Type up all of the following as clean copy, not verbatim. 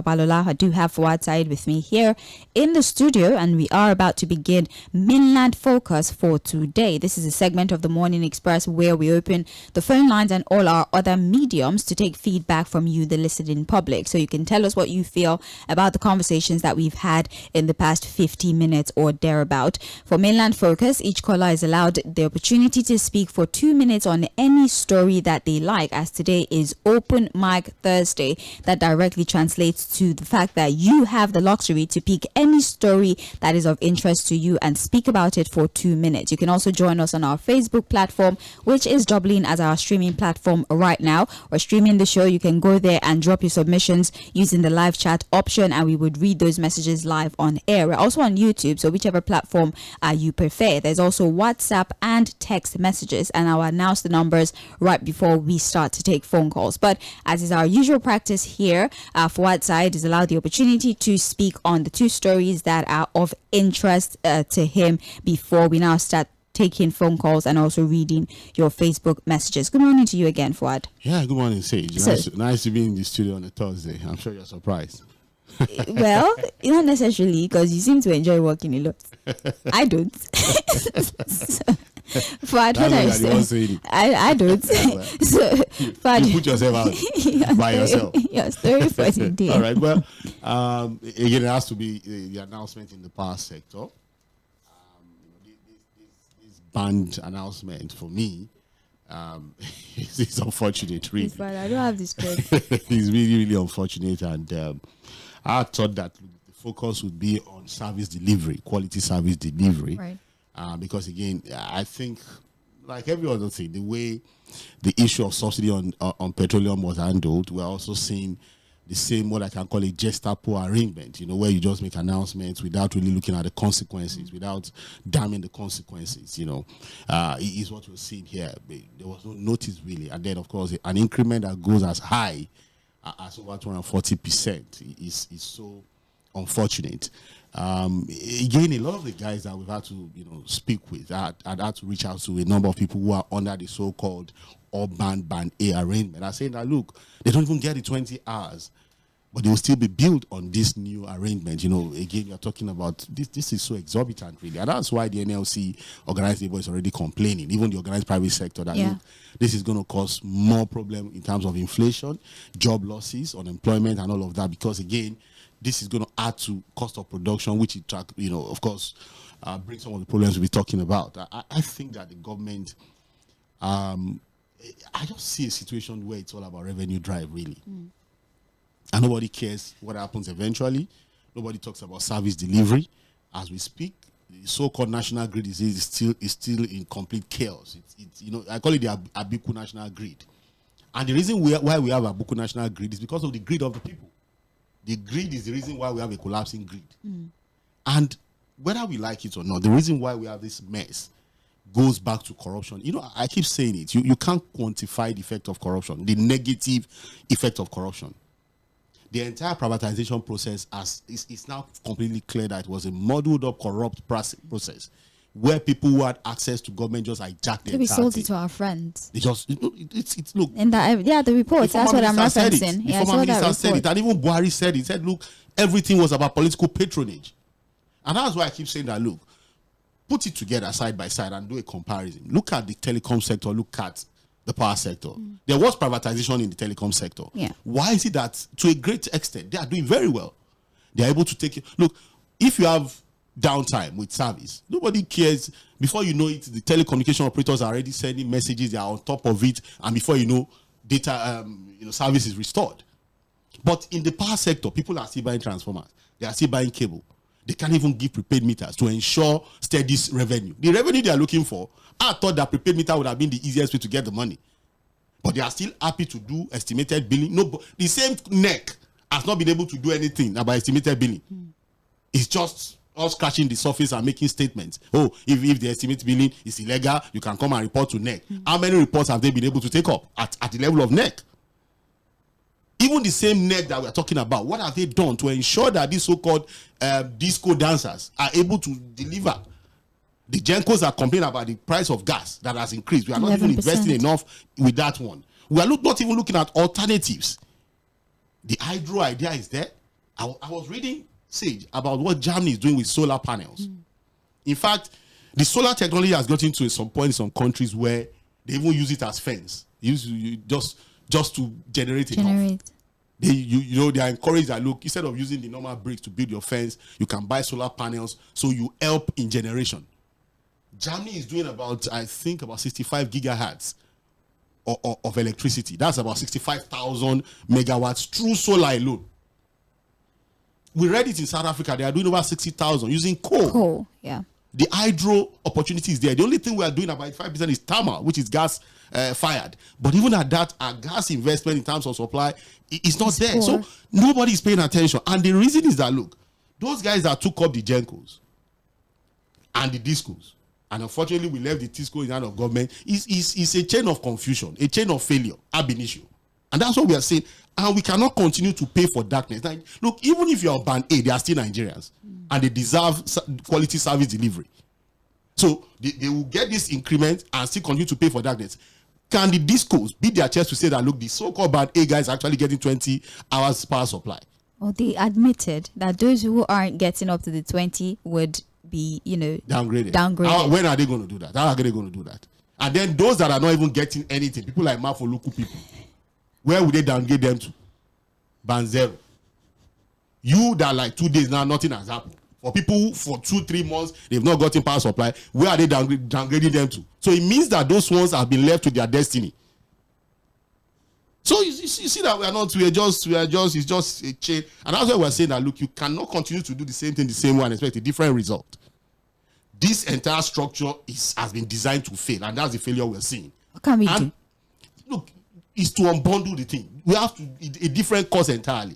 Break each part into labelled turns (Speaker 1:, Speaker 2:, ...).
Speaker 1: Balola. I do have Fᴏᴜ with me here in the studio, and we are about to begin Mainland Focus for today. This is a segment of the Morning Express where we open the phone lines and all our other mediums to take feedback from you, the listening public. So you can tell us what you feel about the conversations that we've had in the past 50 minutes or thereabout. For Mainland Focus, each caller is allowed the opportunity to speak for 2 minutes on any story that they like, as today is Open Mic Thursday. That directly translates to the fact that you have the luxury to pick any story that is of interest to you and speak about it for 2 minutes. You can also join us on our Facebook platform, which is doubling as our streaming platform right now. We're streaming the show. You can go there and drop your submissions using the live chat option, and we would read those messages live on air. We're also on YouTube, so whichever platform you prefer. There's also WhatsApp and text messages, and I'll announce the numbers right before we start to take phone calls. But as is our usual practice here, Fᴏᴜ is allowed the opportunity to speak on the two stories that are of interest to him before we now start taking phone calls and also reading your Facebook messages. Good morning to you again, Fᴏᴜ.
Speaker 2: Yeah, good morning, Sage. Nice to be in the studio on a Thursday. I'm sure you're surprised.
Speaker 1: Well, not necessarily, because you seem to enjoy working a lot. I don't. Fᴏᴜ, I don't. So,
Speaker 2: you put yourself out by yourself.
Speaker 1: Your story for today.
Speaker 2: All right. Well, again, it has to be the announcement in the power sector. This banned announcement for me is unfortunate. Really,
Speaker 1: but I don't have this strength.
Speaker 2: It's really, really unfortunate, and I thought that the focus would be on service delivery, quality service delivery.
Speaker 1: Right.
Speaker 2: Because again, I think, like every other thing, the way the issue of subsidy on petroleum was handled, we're also seeing the same, what I can call a Gestapo arrangement, where you just make announcements without really looking at the consequences, without damning the consequences, is what we're seeing here. There was no notice really. And then, of course, an increment that goes as high as over 240% is so unfortunate. Again, a lot of the guys that we've had to speak with, I had to reach out to a number of people who are under the so-called urban band A arrangement. I saying that, look, they don't even get the 20 hours, but they will still be built on this new arrangement. Again, you're talking about this is so exorbitant, really, and that's why the NLC organized labor is already complaining, even the organized private sector, that look, this is going to cause more problem in terms of inflation, job losses, unemployment, and all of that, because again, this is going to add to cost of production, which of course, brings some of the problems we'll be talking about. I think that the government, I just see a situation where it's all about revenue drive, really. And nobody cares what happens eventually. Nobody talks about service delivery. As we speak, the so-called national grid is still in complete chaos. I call it the Abiku national grid. And the reason why we have Abiku national grid is because of the greed of the people. The grid is the reason why we have a collapsing grid. And whether we like it or not, the reason why we have this mess goes back to corruption. I keep saying it. You can't quantify the effect of corruption, the negative effect of corruption. The entire privatization process is now completely clear that it was a muddled up, corrupt process where people who had access to government just hijacked the
Speaker 1: we sold it to our friends.
Speaker 2: They just, it's look.
Speaker 1: And the report, that's what I'm referencing.
Speaker 2: The former minister said it, and even Buhari said it. He said, look, everything was about political patronage. And that's why I keep saying that, look, put it together side by side and do a comparison. Look at the telecom sector, look at the power sector. There was privatization in the telecom sector.
Speaker 1: Yeah.
Speaker 2: Why is it that, to a great extent, they are doing very well? They are able to take it. Look, if you have downtime with service, nobody cares. Before you know it, the telecommunication operators are already sending messages, they are on top of it, and before you know, data service is restored. But in the power sector, people are still buying transformers, they are still buying cable. They can't even give prepaid meters to ensure steady revenue. The revenue they are looking for, I thought that prepaid meter would have been the easiest way to get the money, but they are still happy to do estimated billing. No, the same NEC has not been able to do anything about estimated billing. It's just all scratching the surface and making statements. Oh, if the estimated billing is illegal, you can come and report to NEC. How many reports have they been able to take up at the level of NEC? Even the same NEC that we're talking about, what have they done to ensure that these so-called disco dancers are able to deliver? The Gencos are complaining about the price of gas that has increased. We are not 11%. Even investing enough with that one. We are not even looking at alternatives. The hydro idea is there. I was reading, Sage, about what Germany is doing with solar panels. In fact, the solar technology has gotten to some point in some countries where they even use it as fence. Just to generate enough. They are encouraged that, look, instead of using the normal bricks to build your fence, you can buy solar panels so you help in generation. Germany is doing about 65 gigahertz of electricity. That's about 65,000 megawatts through solar alone. We read it in South Africa. They are doing over 60,000 using coal. The hydro opportunity is there. The only thing we are doing about 5% is thermal, which is gas fired. But even at that, our gas investment in terms of supply is not there. So nobody is paying attention. And the reason is that, look, those guys that took up the GENCOs and the DISCOs, and unfortunately we left the TISCO in the hand of government, is a chain of confusion, a chain of failure, ab initio. And that's what we are saying. And we cannot continue to pay for darkness. Like, look, even if you're band A, they are still Nigerians. And they deserve quality service delivery. So they will get this increment and still continue to pay for darkness. Can the DISCOs beat their chest to say that, look, the so-called band A guys are actually getting 20 hours power supply?
Speaker 1: Well, they admitted that those who aren't getting up to the 20 would be, downgraded.
Speaker 2: When are they going to do that? How are they going to do that? And then those that are not even getting anything, people like local people, where would they downgrade them to? Band 0. You that like 2 days now, nothing has happened. For people who for 2-3 months, they've not gotten power supply, where are they downgrading them to? So it means that those ones have been left to their destiny. So you see that it's just a chain. And that's why we're saying that, look, you cannot continue to do the same thing the same way and expect a different result. This entire structure has been designed to fail, and that's the failure we're seeing.
Speaker 1: What can we do?
Speaker 2: Look, is to unbundle the thing. We have to a different course entirely.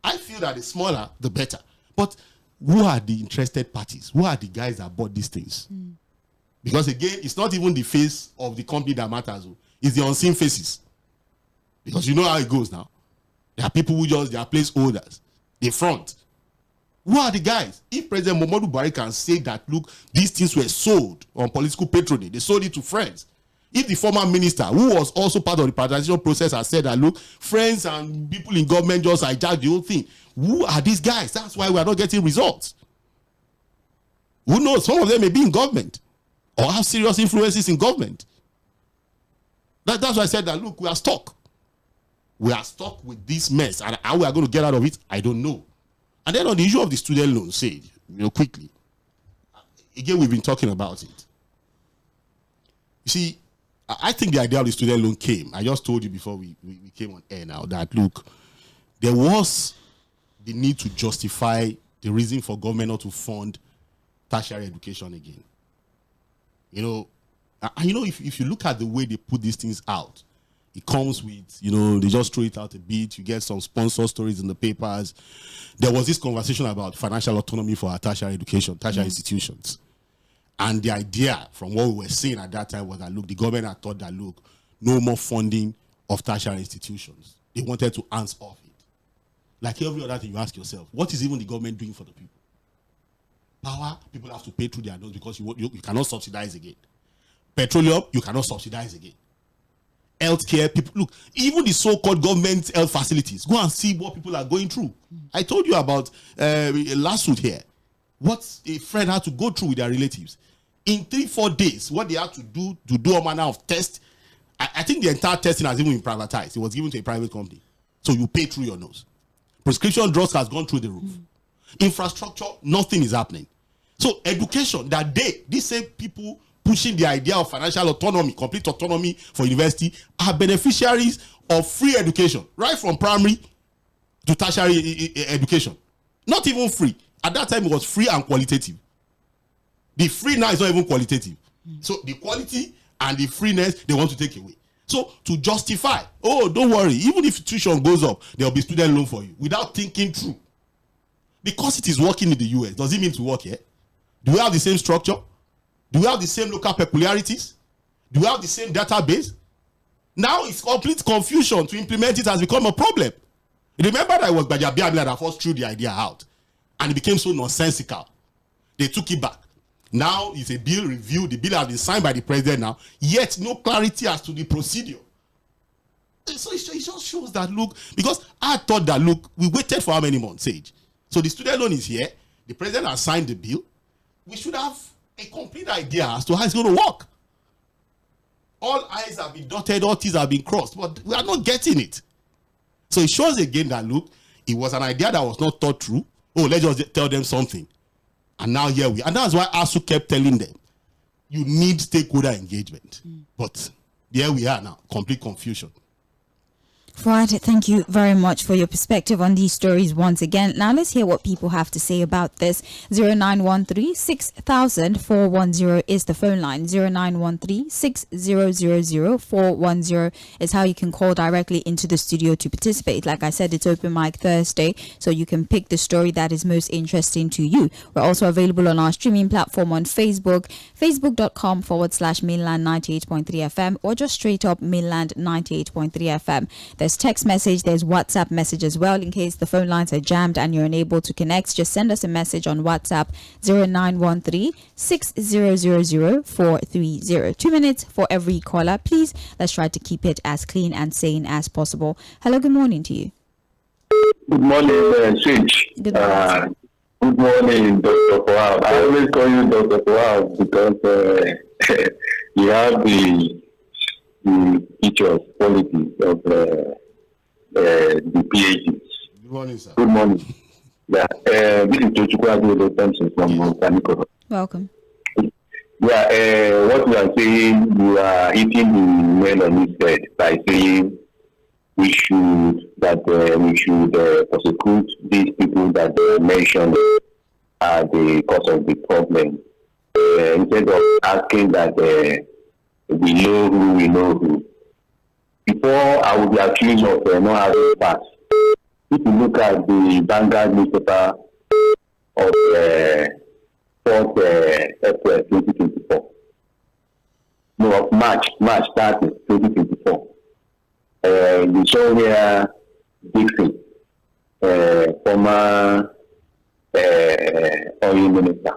Speaker 2: I feel that the smaller, the better. But who are the interested parties? Who are the guys that bought these things? Because again, it's not even the face of the company that matters. It's the unseen faces. Because you know how it goes now. There are people they are placeholders. They front. Who are the guys? If President Muhammadu Buhari can say that, look, these things were sold on political patronage, they sold it to friends. If the former minister, who was also part of the privatization process, has said that, look, friends and people in government just hijacked the whole thing. Who are these guys? That's why we are not getting results. Who knows? Some of them may be in government or have serious influences in government. That's why I said that, look, we are stuck. We are stuck with this mess. And how we are going to get out of it, I don't know. And then on the issue of the student loan, quickly. Again, we've been talking about it. You see, I think the idea of the student loan came. I just told you before we came on air now that, look, there was the need to justify the reason for government not to fund tertiary education again. If you look at the way they put these things out, it comes with, they just throw it out a bit. You get some sponsor stories in the papers. There was this conversation about financial autonomy for our tertiary education, tertiary institutions. And the idea from what we were seeing at that time was that, look, the government had thought that, look, no more funding of tertiary institutions. They wanted to hands off it. Like every other thing, you ask yourself, what is even the government doing for the people? Power, people have to pay through their nose because you cannot subsidize again. Petroleum, you cannot subsidize again. Healthcare, people, look, even the so-called government health facilities, go and see what people are going through. I told you about last week here, what a friend had to go through with their relatives. In 3-4 days, what they had to do a manner of test. I think the entire testing has even been privatized. It was given to a private company. So you pay through your nose. Prescription drugs has gone through the roof. Infrastructure, nothing is happening. So education, these same people pushing the idea of financial autonomy, complete autonomy for university, are beneficiaries of free education, right from primary to tertiary education. Not even free. At that time, it was free and qualitative. The free now is not even qualitative. So the quality and the freeness, they want to take away. So to justify, don't worry, even if tuition goes up, there will be student loan for you, without thinking through. Because it is working in the US, does it mean to work here? Do we have the same structure? Do we have the same local peculiarities? Do we have the same database? Now it's complete confusion. To implement it has become a problem. Remember that it was Gbajabiamila that first threw the idea out. And it became so nonsensical. They took it back. Now it's a bill review. The bill has been signed by the president now. Yet no clarity as to the procedure. So it just shows that, look, because I thought that, look, we waited for how many months, Sage? So the student loan is here. The president has signed the bill. We should have a complete idea as to how it's going to work. All I's have been dotted, all T's have been crossed, but we are not getting it. So it shows again that, look, it was an idea that was not thought through. Oh, let's just tell them something. And now here we are. And that's why ASU kept telling them, you need stakeholder engagement. But here we are now, complete confusion.
Speaker 1: Fouad, thank you very much for your perspective on these stories once again. Now let's hear what people have to say about this. 0913-6000-410 is the phone line. 0913-6000-410 is how you can call directly into the studio to participate. Like I said, it's Open Mic Thursday, so you can pick the story that is most interesting to you. We're also available on our streaming platform on Facebook, facebook.com/mainland 98.3 FM, or just straight up mainland 98.3 FM. There's text message, there's WhatsApp message as well. In case the phone lines are jammed and you're unable to connect, just send us a message on WhatsApp 0913-6000-430. 2 minutes for every caller. Please, let's try to keep it as clean and sane as possible. Hello, good morning to you.
Speaker 3: Good morning, Sage.
Speaker 1: Good morning.
Speaker 3: Good morning, Dr. Fouad. I always call you Dr. Fouad because you have the features, qualities of the PhDs.
Speaker 2: Good morning, sir.
Speaker 3: Good morning. Yeah, this is Tᴜɪᴛᴛᴇʀ from Tᴜɪᴛᴛ.
Speaker 1: Welcome.
Speaker 3: Yeah, what you are saying, you are hitting the nail on his head by saying we should prosecute these people that mentioned are the cause of the problem. Instead of asking that we know who. Before I would be accused of not having facts. If you look at the Vanguard newspaper of 4th April 2024, no, of March 30, 2024, you saw here Dixon, former oil minister,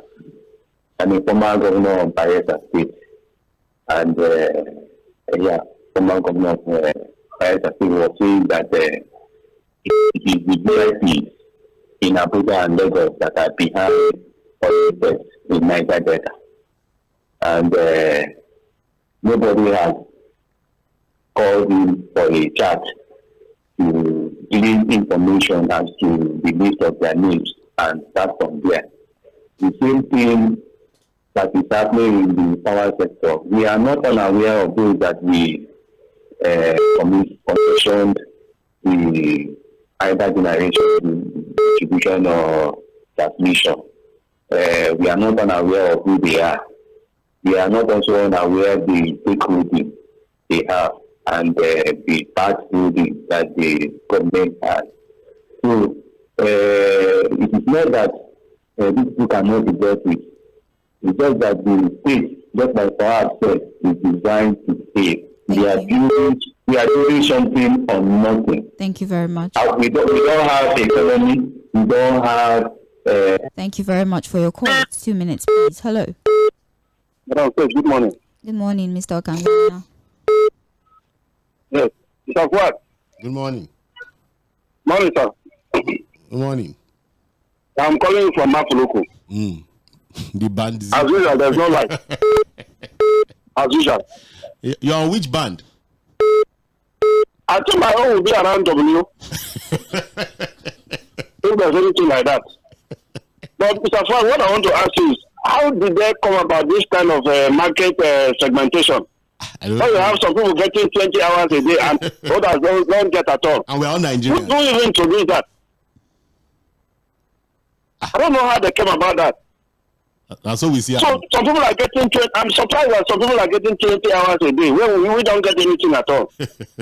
Speaker 3: and the former governor of Bayelsa State, and former governor of Bayelsa State was saying that it is the VIPs in Abuja and Lagos that are behind oil thefts in Niger Delta, and nobody has called him for a chat to glean information as to the list of their names and start from there. The same thing that is happening in the power sector. We are not unaware of those that we commissioned the either generation, distribution, or transmission. We are not unaware of who they are. We are not also unaware of the stakeholding they have and the part holding that the government has. So it is not that these people cannot be dealt with. It's just that the state, just like Fouad said, is designed to fail. We are doing something on nothing.
Speaker 1: Thank you very much.
Speaker 3: We don't have economy. We don't have.
Speaker 1: Thank you very much for your call. It's 2 minutes, please. Hello.
Speaker 3: Good morning.
Speaker 1: Good morning, Mr. Okangwana.
Speaker 3: Yes. Mr. Fouad.
Speaker 2: Good morning.
Speaker 3: Morning, sir.
Speaker 2: Good morning.
Speaker 3: I'm calling you from Mafuloko.
Speaker 2: The band is...
Speaker 3: As usual, there's no light. As usual.
Speaker 2: You're on which band?
Speaker 3: I think my own will be around W. If there's anything like that. But Mr. Fouad, what I want to ask you is, how did they come about this kind of market segmentation? So you have some people getting 20 hours a day and others don't get at all.
Speaker 2: And we're all Nigerians.
Speaker 3: Who even introduce that? I don't know how they came about that.
Speaker 2: That's what we see.
Speaker 3: So some people are getting 20. I'm surprised that some people are getting 20 hours a day when we don't get anything at all.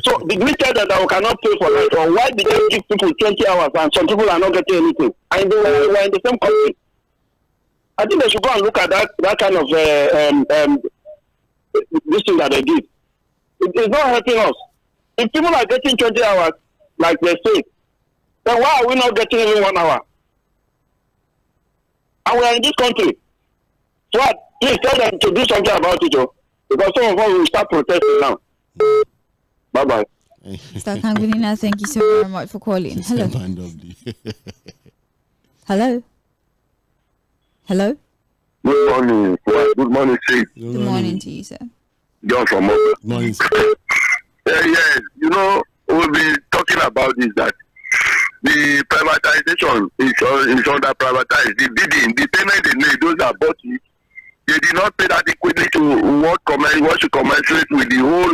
Speaker 3: So did we tell them that we cannot pay for that? Or why did they give people 20 hours and some people are not getting anything? And they were in the same country. I think they should go and look at that kind of this thing that they did. It is not helping us. If people are getting 20 hours, like they say, then why are we not getting even 1 hour? And we are in this country. So please tell them to do something about it, because some of us will start protesting now. Bye-bye.
Speaker 1: Mr. Kangulina, thank you so very much for calling. Hello. Hello. Hello.
Speaker 4: Good morning. Good morning, Chief.
Speaker 1: Good morning to you, sir.
Speaker 4: John from
Speaker 2: Good morning, sir.
Speaker 4: Yes, we'll be talking about this, that the privatization is under privatized. The bidding, the payment they made, those that bought it, they did not pay adequately to what should commensurate with the whole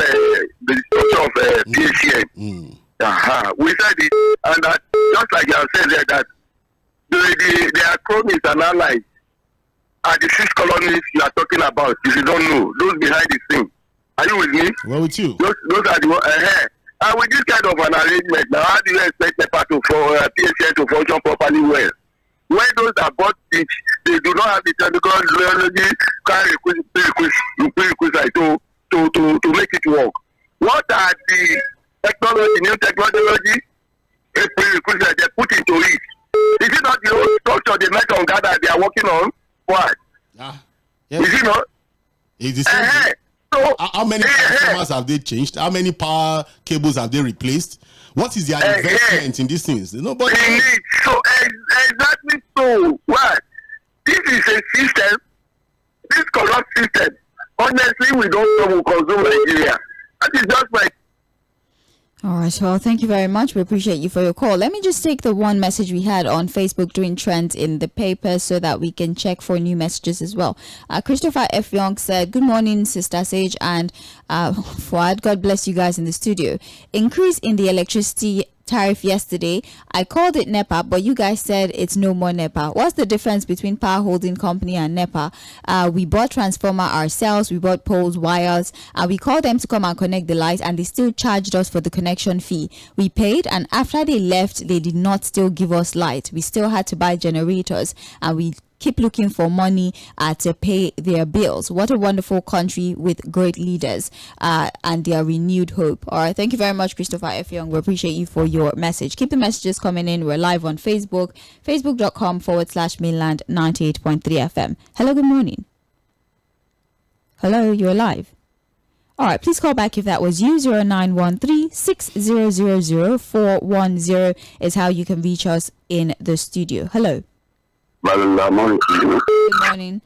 Speaker 4: the structure of PHN. We said it, and that just like you have said there, that their cronies and allies are the 6 colonies you are talking about. If you don't know, those behind the scene. Are you with me?
Speaker 2: Well, with you.
Speaker 4: Those are the and with this kind of an arrangement, now how do you expect NEPA to PHN to function properly well? When those are bought it, they do not have the technical technology prerequisite to make it work. What are the new technology prerequisites they put into it? Is it not the old structure they met on Ghana they are working on? What?
Speaker 2: Yes.
Speaker 4: Is it not?
Speaker 2: It's the same. So, how many transformers have they changed? How many power cables have they replaced? What is their investment in these things? Nobody.
Speaker 4: So exactly so. What? This is a system. This corrupt system. Honestly, we don't know who consume Nigeria. That is just like.
Speaker 1: All right, well, thank you very much. We appreciate you for your call. Let me just take the one message we had on Facebook doing trends in the paper so that we can check for new messages as well. Christopher F. Young said, good morning, Sister Sage and Fuad. God bless you guys in the studio. Increase in the electricity tariff yesterday. I called it NEPA, but you guys said it's no more NEPA. What's the difference between Power Holding Company and NEPA? We bought transformer ourselves, we bought poles, wires, and we called them to come and connect the lights, and they still charged us for the connection fee. We paid, and after they left, they did not still give us light. We still had to buy generators, and we keep looking for money to pay their bills. What a wonderful country with great leaders and their renewed hope. All right, thank you very much, Christopher F. Young. We appreciate you for your message. Keep the messages coming in. We're live on Facebook, facebook.com/mainland 98.3 FM. Hello, good morning. Hello, you're live. All right, please call back if that was you. 0913-6000-410 is how you can reach us in the studio. Hello.
Speaker 4: Good morning.
Speaker 1: Good morning.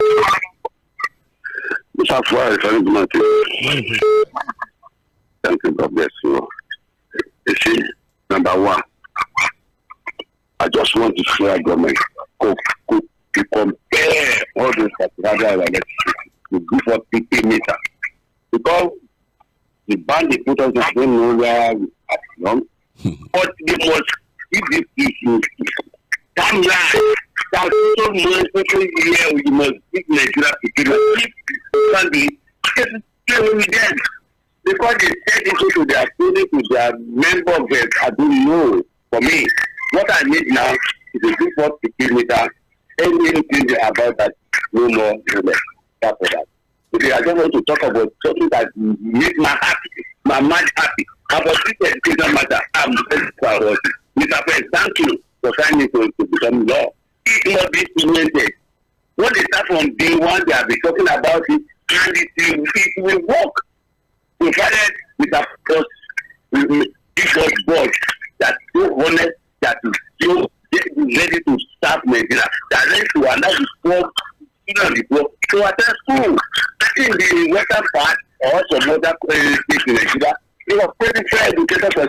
Speaker 4: Thank you, God bless you. You see, number one, I just want to share government to compare all those particular to before 50 meters. Because the band they put us in don't know where we are from, but they must give this issue timeline. That's so much people here we must keep Nigeria together. Keep family, stay with them. Because they said this to their students, to their member of it, I don't know. For me, what I need now is a good 40 meter. Anything about that, no more, no less. That's for that. Because I just want to talk about something that makes my mind happy. About this education matter, I'm very proud of it. Mr. President, thank you for signing to become law. It must be implemented. When they start from day one, they have been talking about it, and it will work. Provided with a first, this was board that so honest, that is so ready to start Nigeria, that ready to allow the poor, to attend school. I think the western part or some other states in Nigeria, they were pretty fair education for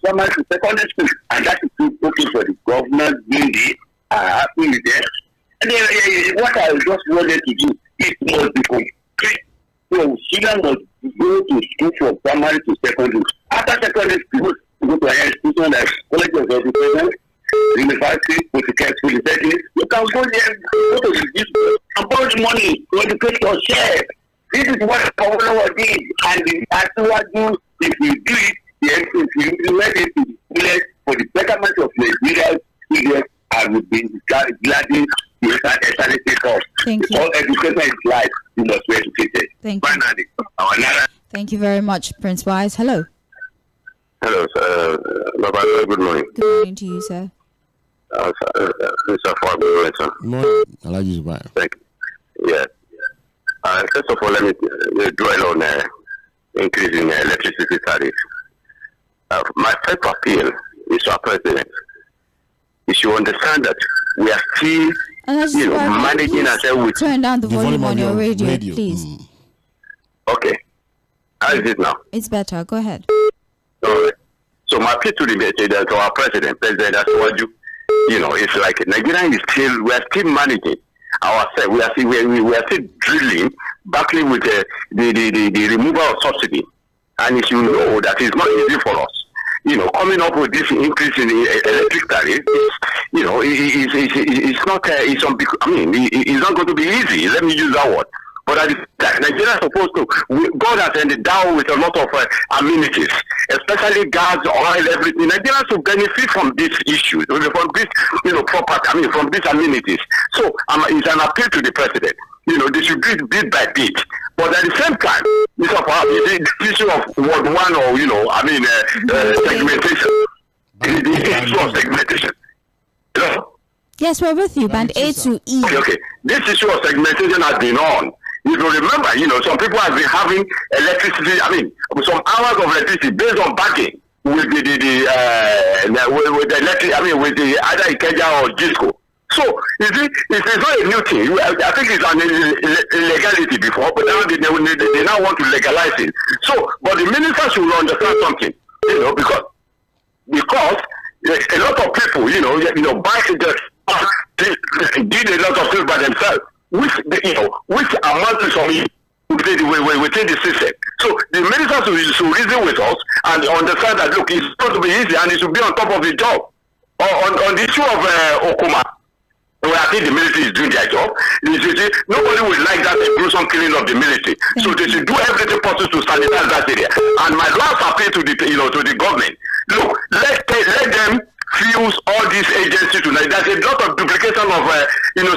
Speaker 4: primary to secondary school, and that is okay for the government doing it. Happy with them. And what I just wanted to do, it must be complete. So children must go to school from primary to secondary. After secondary school, go to an institution like College of Education, University, Polytechnic. You can go there, go to the district, and borrow money to educate yourself. This is what Fᴜဃᴜ did, and afterwards, if we do it, yes, if we implement it to the fullest for the betterment of Nigeria's students, I would be gladly to start establishing costs.
Speaker 1: Thank you.
Speaker 4: All education is life. You must be educated.
Speaker 1: Thank you. Thank you very much, Prince Wise. Hello.
Speaker 4: Hello, sir. Good morning.
Speaker 1: Good morning to you, sir.
Speaker 4: Mr. Fᴜဃᴜ.
Speaker 2: Good morning. I like you, Brian.
Speaker 4: Thank you. Yeah. First of all, let me dwell on increasing electricity tariff. my first appeal is to our president. You should understand that we are still, managing ourselves with.
Speaker 1: Turn down the volume on your radio, please.
Speaker 4: Okay. How is it now?
Speaker 1: It's better. Go ahead.
Speaker 4: All right. So my appeal to our president, Asiwaju, it's like Nigeria we are still managing ourselves. We are still drilling, battling with the removal of subsidy. And if you know that it's not easy for us. Coming up with this increase in the electric tariff, it's not. It's not going to be easy. Let me use that word. But at the time, Nigeria is supposed to. God has endowed with a lot of amenities, especially gas, oil, everything. Nigeria should benefit from these issues, from this, property. From these amenities. So it's an appeal to the president. They should do it bit by bit. But at the same time, the issue of Ward 1 or, segmentation. The issue of segmentation.
Speaker 1: Yes, we're with you. Band A to E.
Speaker 4: Okay. This issue of segmentation has been on. If you remember, some people have been having electricity, some hours of electricity based on bargain with the electric, with the either Ikeja or Gisco. So, you see, it's not a new thing. I think it's an illegality before, but now they now want to legalize it. So, but the minister should understand something, because a lot of people, buy the did a lot of things by themselves, which amount to some within the system. So the minister should reason with us and understand that look, it's going to be easy and it should be on top of the job. On the issue of Okuma. Well, I think the military is doing their job. Nobody would like that gruesome killing of the military. So they should do everything possible to sanitize that area. And my last appeal to the government, look, let them fuse all these agencies tonight. There's a lot of duplication of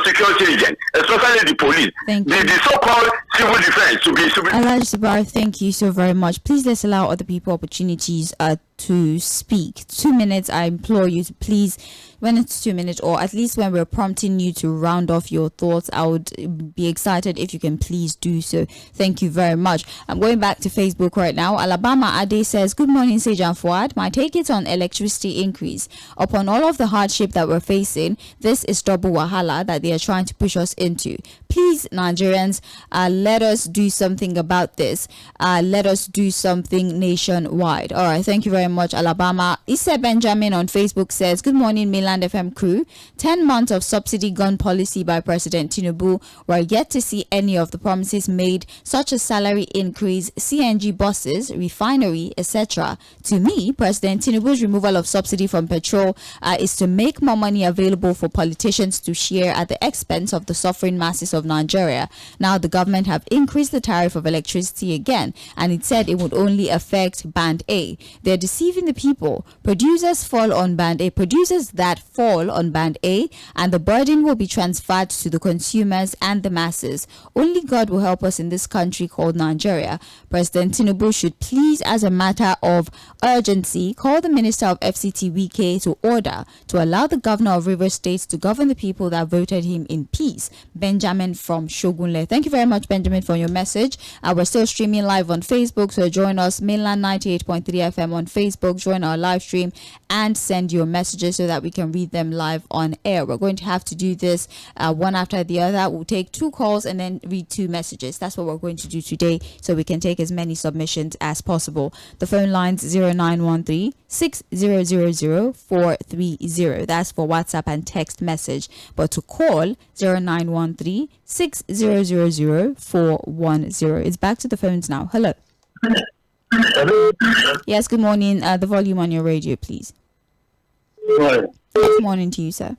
Speaker 4: security agents, especially the police. The so-called civil defense should be.
Speaker 1: Alhaji, thank you so very much. Please let's allow other people opportunities to speak. 2 minutes. I implore you to please, when it's 2 minutes, or at least when we're prompting you to round off your thoughts, I would be excited if you can please do so. Thank you very much. I'm going back to Facebook right now. Alabama Ade says, good morning, Sage and Fuad. My take it on electricity increase. Upon all of the hardship that we're facing, this is double wahala that they are trying to push us into. Please, Nigerians, let us do something about this. Let us do something nationwide. All right, thank you very much, Alabama. Issa Benjamin on Facebook says, good morning, Mainland FM crew. 10 months of subsidy gun policy by President Tinubu. We're yet to see any of the promises made, such as salary increase, CNG buses, refinery, etc. To me, President Tinubu's removal of subsidy from petrol is to make more money available for politicians to share at the expense of the suffering masses of Nigeria. Now the government have increased the tariff of electricity again, and it said it would only affect Band A. They're deceiving the people. Producers fall on Band A. Producers that fall on Band A, and the burden will be transferred to the consumers and the masses. Only God will help us in this country called Nigeria. President Tinubu should please, as a matter of urgency, call the Minister of FCT Wike to order to allow the Governor of Rivers State to govern the people that voted him in peace. Benjamin from Shogunle. Thank you very much, Benjamin, for your message. We're still streaming live on Facebook, so join us, Mainland 98.3 FM on Facebook. Join our live stream and send your messages so that we can read them live on air. We're going to have to do this one after the other. We'll take 2 calls and then read 2 messages. That's what we're going to do today, so we can take as many submissions as possible. The phone line's 0913 6000 430. That's for WhatsApp and text message. But to call, 0913 6000 410. It's back to the phones now. Hello.
Speaker 3: Hello.
Speaker 1: Yes, good morning. The volume on your radio, please.
Speaker 3: Good
Speaker 1: Good morning to you, sir.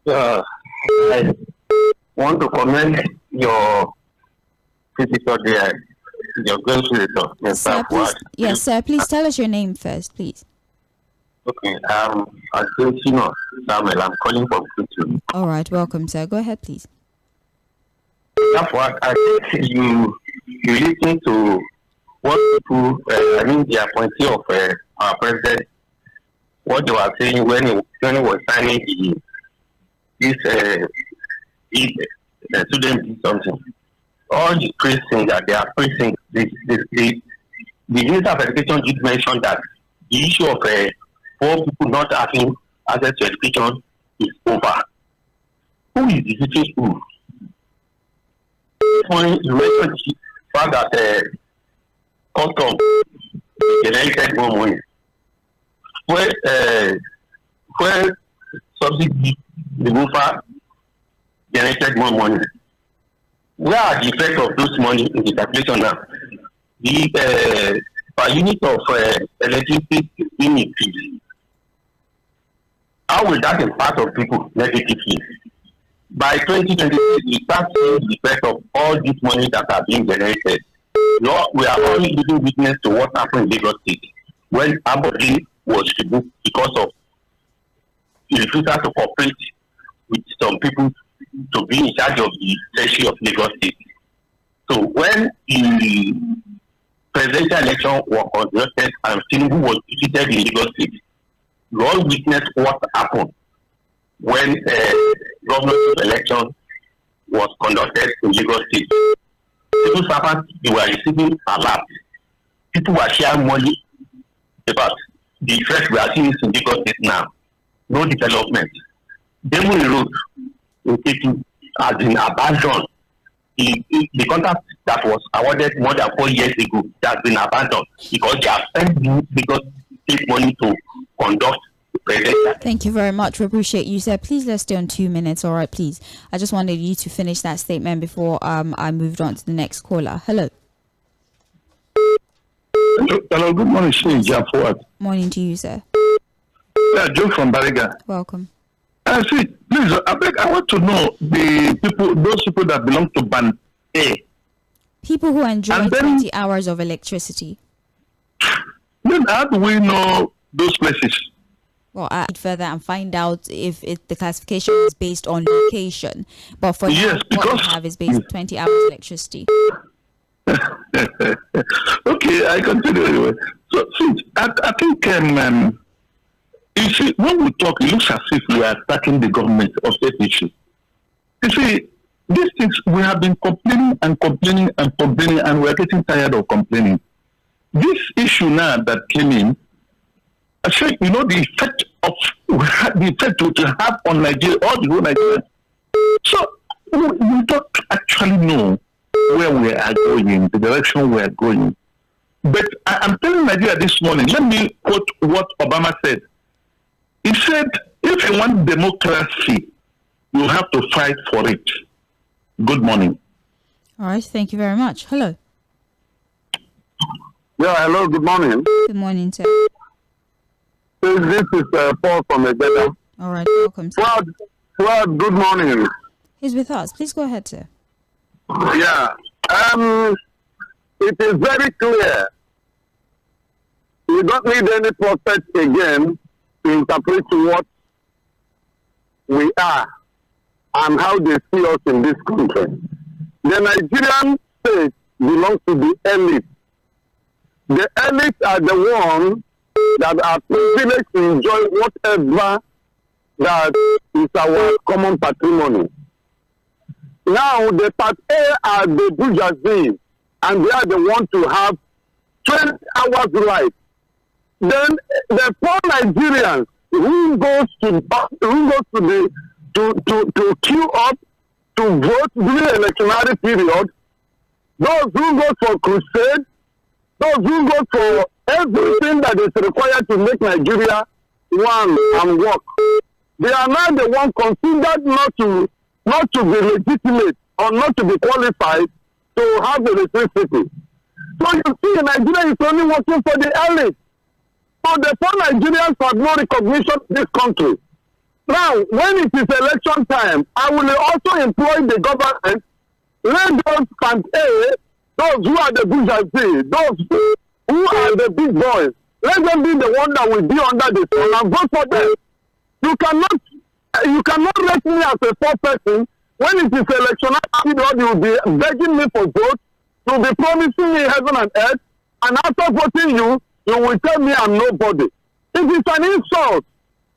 Speaker 3: I want to commend your physical there. Your great visitor.
Speaker 1: Sir, please, yes, sir. Please tell us your name first, please.
Speaker 3: Okay. ⴶ Samuel. I'm calling from Kutu.
Speaker 1: All right, welcome, sir. Go ahead, please.
Speaker 3: That's what I think you listen to what people, the appointee of our president, what they were saying when he was signing this student did something. All the praising that they are praising, the Minister of Education did mention that the issue of poor people not having access to education is over. Who is visiting who? This morning you mentioned the fact that custom generated more money. Where subsidy removal generated more money. Where are the effects of those money in the calculation now? The per unit of electricity being increased. How will that impact on people negatively? By 2023, we start seeing the effect of all this money that are being generated. We are only giving witness to what happened in Lagos State when Aberdeen was removed because of the refusal to cooperate with some people to be in charge of the treasury of Lagos State. So when the presidential election was conducted and Tinubu was defeated in Lagos State, we all witnessed what happened when governorship election was conducted in Lagos State. Civil servants, they were receiving alert. People were sharing money about the effect we are seeing in Lagos State now. No development. Dᴜɪ̀rᴜ Road in Ketu has been abandoned. The contract that was awarded more than 4 years ago has been abandoned because they have spent Lagos State money to conduct the presidential.
Speaker 1: Thank you very much. We appreciate you, sir. Please let's stay on 2 minutes. All right, please. I just wanted you to finish that statement before I moved on to the next caller. Hello.
Speaker 5: Hello, good morning, Jᴏɪr.
Speaker 1: Morning to you, sir.
Speaker 5: Yeah, Joe from Bariga.
Speaker 1: Welcome.
Speaker 5: See, please, I want to know those people that belong to Band A.
Speaker 1: People who enjoy
Speaker 5: And then-
Speaker 1: 20 hours of electricity.
Speaker 5: Then how do we know those places?
Speaker 1: Well, I read further and find out if the classification is based on location. But for
Speaker 5: Yes,
Speaker 1: now, what we
Speaker 5: because-
Speaker 1: have is based on 20 hours electricity.
Speaker 5: Okay, I continue anyway. So, see, I think, you see, when we talk, it looks as if we are attacking the government of state issue. You see, these things, we have been complaining and complaining and complaining, and we are getting tired of complaining. This issue now that came in, I say, you know, the effect to have on Nigeria, all the whole Nigeria. So, we don't actually know where we are going, the direction we are going. But I'm telling Nigeria this morning, let me quote what Obama said. He said, if you want democracy, you have to fight for it. Good morning.
Speaker 1: All right. Thank you very much. Hello.
Speaker 4: Yeah, hello, good morning.
Speaker 1: Good morning, sir.
Speaker 4: This is Paul from Egeda.
Speaker 1: All right. Welcome, sir.
Speaker 4: Well, good morning.
Speaker 1: He's with us. Please go ahead, sir.
Speaker 4: Yeah, it is very clear. We don't need any prophet again to interpret what we are and how they see us in this country. The Nigerian state belongs to the elite. The elite are the ones that are privileged to enjoy whatever that is our common patrimony. Now, the part A are the bourgeoisie, and they are the ones to have 20 hours life. Then the poor Nigerians who goes to queue up to vote during the electionary period, those who go for crusade, those who go for everything that is required to make Nigeria one and work, they are now the one considered not to be legitimate or not to be qualified to have electricity. So you see, Nigeria is only working for the elite. So the poor Nigerians have no recognition in this country. Now, when it is election time, I will also employ the government, let those Band A, those who are the bourgeoisie, those who are the big boys, let them be the one that will be under the sun and vote for them. You cannot rate me as a poor person when it is election period. You will be begging me for vote, you will be promising me heaven and earth, and after voting you will tell me I'm nobody. It is an insult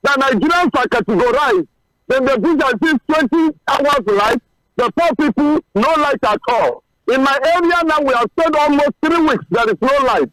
Speaker 4: that Nigerians are categorized. Then the bourgeoisie 20 hours light, the poor people no light at all. In my area now we have spent almost 3 weeks there is no light.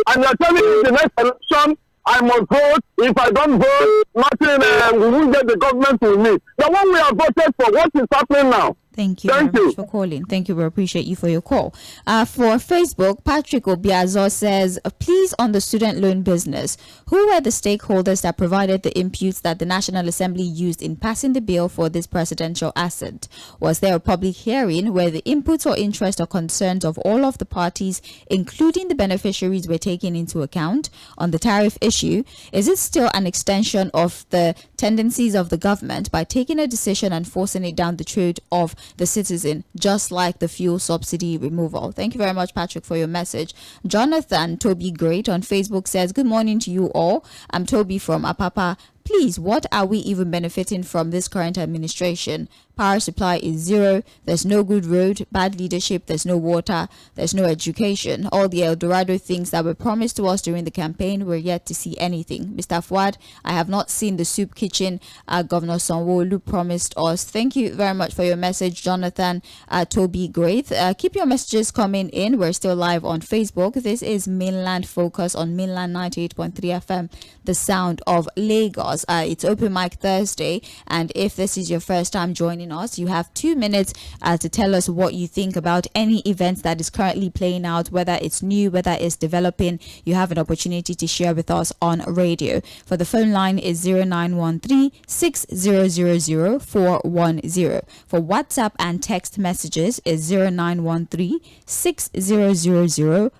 Speaker 4: And you're telling me the next election
Speaker 6: I must vote. If I don't vote, nothing, we won't get the government we need. The one we have voted for, what is happening now?
Speaker 1: Thank you very much for calling. Thank you. We appreciate you for your call. For Facebook, Patrick Obiazo says, please, on the student loan business, who were the stakeholders that provided the inputs that the National Assembly used in passing the bill for this presidential asset? Was there a public hearing where the inputs or interest or concerns of all of the parties, including the beneficiaries, were taken into account? On the tariff issue, is it still an extension of the tendencies of the government by taking a decision and forcing it down the throat of the citizen, just like the fuel subsidy removal? Thank you very much, Patrick, for your message. Jonathan Toby Great on Facebook says, good morning to you all. I'm Toby from Apapa. Please, what are we even benefiting from this current administration? Power supply is zero. There's no good road, bad leadership. There's no water. There's no education. All the El Dorado things that were promised to us during the campaign, we're yet to see anything. Mr. Fuad, I have not seen the soup kitchen Governor Sanwo-Olu promised us. Thank you very much for your message, Jonathan Toby Great. Keep your messages coming in. We're still live on Facebook. This is Mainland Focus on Mainland 98.3 FM, the sound of Lagos. It's Open Mic Thursday, and if this is your first time joining us, you have 2 minutes to tell us what you think about any events that is currently playing out, whether it's new, whether it's developing. You have an opportunity to share with us on radio. For the phone line is 0913-6000-410. For WhatsApp and text messages is 0913-6000-430.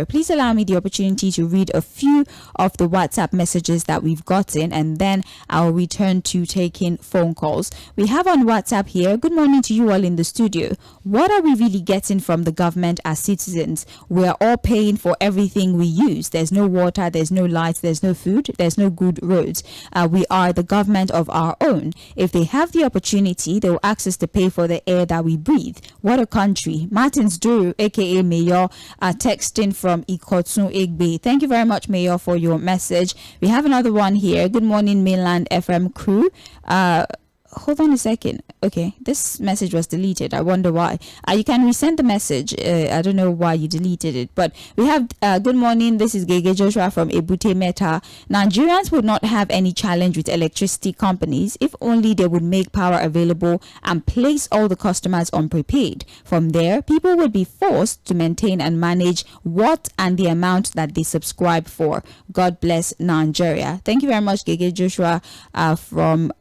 Speaker 1: Please allow me the opportunity to read a few of the WhatsApp messages that we've gotten, and then I'll return to taking phone calls. We have on WhatsApp here, good morning to you all in the studio. What are we really getting from the government as citizens? We're all paying for everything we use. There's no water, there's no lights, there's no food, there's no good roads. We are the government of our own. If they have the opportunity, they will ask us to pay for the air that we breathe. What a country. Martins Duru, aka Mayor, texting from 𝐴ᴏ. Thank you very much, Mayor, for your message. We have another one here. Good morning, Mainland FM crew. Hold on a second. Okay, this message was deleted. I wonder why. You can resend the message. I don't know why you deleted it. But we have, good morning. This is Gege Joshua from Ebute Meta. Nigerians would not have any challenge with electricity companies if only they would make power available and place all the customers on prepaid. From there, people would be forced to maintain and manage what and the amount that they subscribe for. God bless Nigeria. Thank you very much, Gege Joshua, from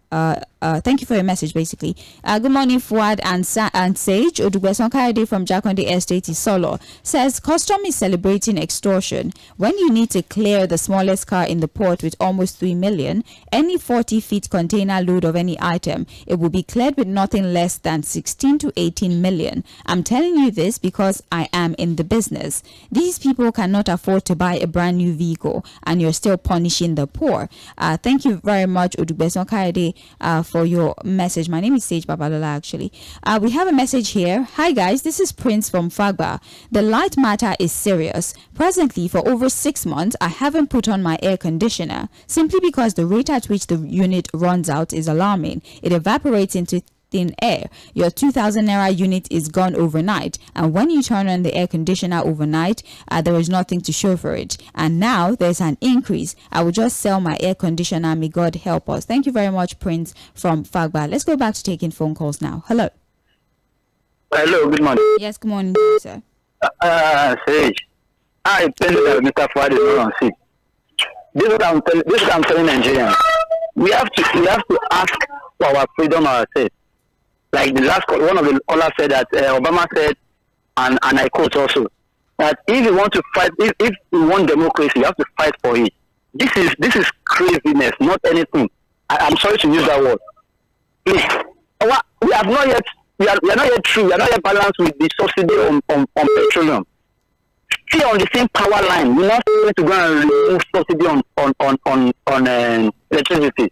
Speaker 1: thank you for your message, basically. Good morning, Fuad and Sage. Odugbeson from Jakonde Estate Solo says, custom is celebrating extortion. When you need to clear the smallest car in the port with almost 3 million, any 40-feet container load of any item, it will be cleared with nothing less than 16 to 18 million. I'm telling you this because I am in the business. These people cannot afford to buy a brand new vehicle, and you're still punishing the poor. Thank you very much, Odugbeson Kaede, for your message. My name is Sage Babalola, actually. We have a message here. Hi guys, this is Prince from Fagba. The light matter is serious. Presently, for over 6 months, I haven't put on my air conditioner simply because the rate at which the unit runs out is alarming. It evaporates into thin air. Your 2,000 naira unit is gone overnight, and when you turn on the air conditioner overnight, there is nothing to show for it, and now there's an increase. I will just sell my air conditioner. May God help us. Thank you very much, Prince from Fagba. Let's go back to taking phone calls now. Hello.
Speaker 6: Hello, good morning.
Speaker 1: Yes, good morning, sir.
Speaker 6: Sage, I tell you that Mr. Fuad is not on sick. This is what I'm telling Nigerians. We have to ask for our freedom ourselves. Like the last one of the callers said that Obama said, and I quote also, that if you want to fight, if you want democracy, you have to fight for it. This is craziness, not anything. I'm sorry to use that word. Please, we are not yet true. We are not yet balanced with the subsidy on petroleum. Still on the same power line. We're not going to go and remove subsidy on electricity.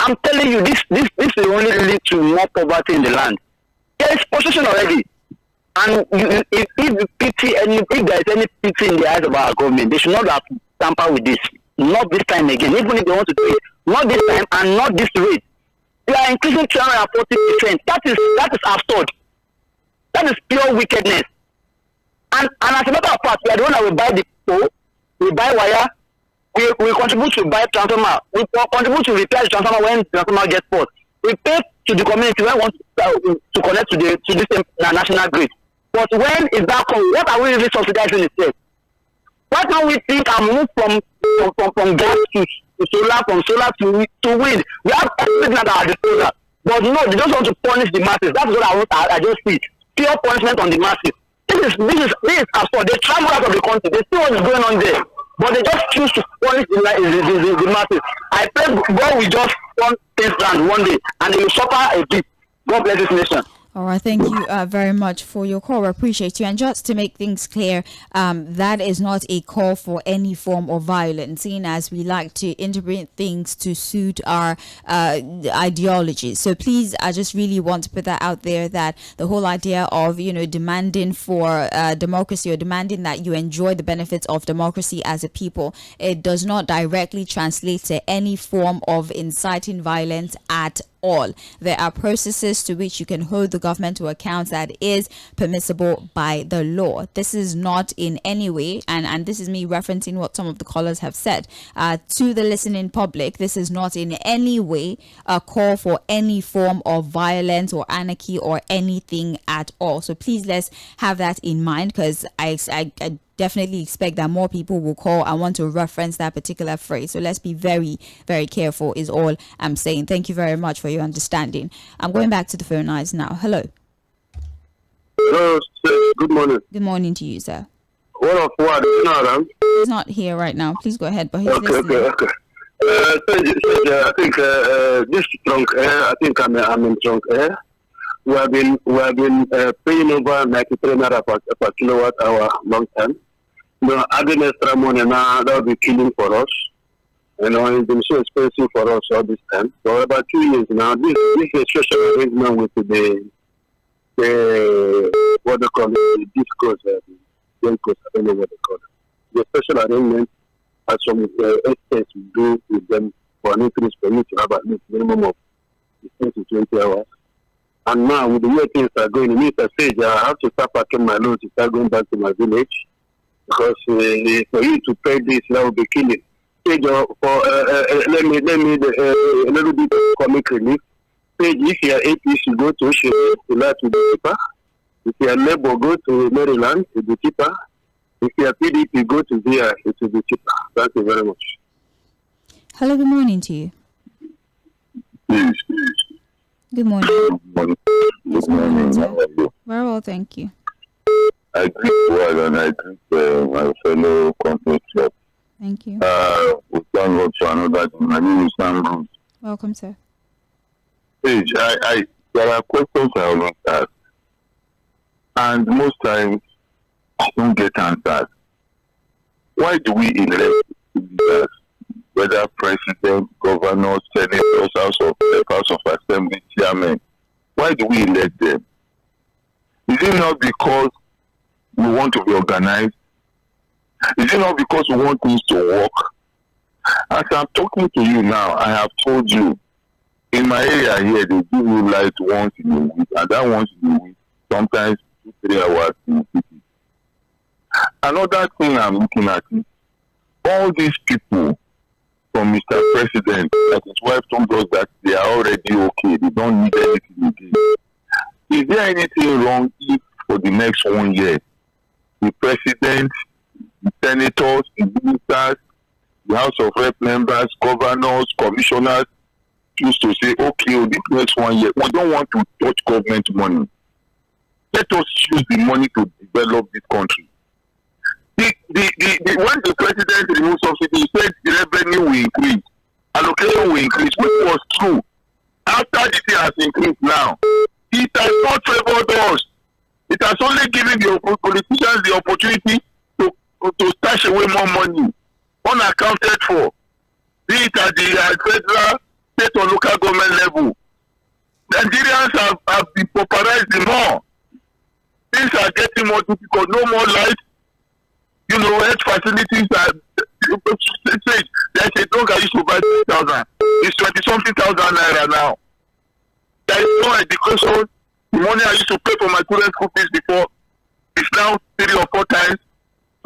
Speaker 6: I'm telling you, this will only lead to more poverty in the land. There is position already, and if there is any pity in the eyes of our government, they should not have tampered with this. Not this time again. Even if they want to do it, not this time and not this rate. They are increasing 240%. That is absurd. That is pure wickedness. And as a matter of fact, we are the one that will buy the pole, we buy wire, we contribute to buy transformer. We contribute to repair the transformer when the transformer gets fault. We pay to the community when we want to connect to this national grid. But when is that come? What are we really subsidizing instead? Why can't we think and move from gas to solar, from solar to wind? We have everything at our disposal. But no, they just want to punish the masses. That's what I just see. Pure punishment on the masses. This is absurd. They travel out of the country. They see what is going on there. But they just choose to punish the masses. I pray God will just turn things around one day and they will suffer a bit. God bless this nation.
Speaker 1: All right, thank you very much for your call. I appreciate you. And just to make things clear, that is not a call for any form of violence, seeing as we like to interpret things to suit our ideologies. So please, I just really want to put that out there, that the whole idea of, demanding for democracy, or demanding that you enjoy the benefits of democracy as a people, it does not directly translate to any form of inciting violence at all. There are processes to which you can hold the government to account that is permissible by the law. This is not in any way, and this is me referencing what some of the callers have said to the listening public, this is not in any way a call for any form of violence or anarchy or anything at all. So please, let's have that in mind, because I definitely expect that more people will call and want to reference that particular phrase. So let's be very, very careful is all I'm saying. Thank you very much for your understanding. I'm going back to the phone lines now. Hello.
Speaker 4: Hello, sir. Good morning.
Speaker 1: Good morning to you, sir.
Speaker 4: What?
Speaker 1: He's not here right now. Please go ahead, but he's listening.
Speaker 4: Okay. I think this trunk air, I think I'm in trunk air. We have been paying over 93 naira per kilowatt hour long time. Adding extra money now, that will be killing for us. It's been so expensive for us all this time. For about 2 years now, this is a social arrangement with the what they call it, the discourse, I don't know what they call it. The special arrangement as some experts do with them for an increase for you to have at least minimum of 15 to 20 hours. And now, with the way things are going, in Mr. Sage, I have to start packing my loads to start going back to my village. Because for you to pay this, that will be killing. Sage, let me a little bit of comic relief. Sage, if you are APC, go to Oshie, that will be cheaper. If you are Labour, go to Maryland, it will be cheaper. If you are PDP, go to VR, it will be cheaper. Thank you very much.
Speaker 1: Hello, good morning to you.
Speaker 4: Please.
Speaker 1: Good morning.
Speaker 4: Good morning.
Speaker 1: Sir.
Speaker 4: How are you?
Speaker 1: Very well, thank you.
Speaker 4: I greet well and I greet my fellow company club.
Speaker 1: Thank you.
Speaker 4: We thank God for another day. My name is Sam.
Speaker 1: Welcome, sir.
Speaker 4: Page, there are questions I always ask. And most times, I don't get answers. Why do we elect leaders, whether president, governors, senators, House of Assembly, chairmen? Why do we elect them? Is it not because we want to be organized? Is it not because we want things to work? As I'm talking to you now, I have told you, in my area here, they give you light once in a week, and that once in a week, sometimes 2-3 hours in the city. Another thing I'm looking at is all these people from Mr. President, that his wife told us that they are already okay, they don't need anything again. Is there anything wrong if for the next 1 year, the president, the senators, the ministers, the House of Rep members, governors, commissioners choose to say, okay, this next 1 year, we don't want to touch government money. Let us use the money to develop this country. When the president removed subsidy, he said the revenue will increase, allocation will increase, which was true. After the thing has increased now, it has not favored us. It has only given the politicians the opportunity to stash away more money, unaccounted for, be it at the federal, state or local government level. Nigerians have been pauperized more. Things are getting more difficult, no more light. Health facilities are, there's a dog I used to buy 3,000. It's 20-something thousand naira now. There is no education. The money I used to pay for my children's school fees before is now 3 or 4 times.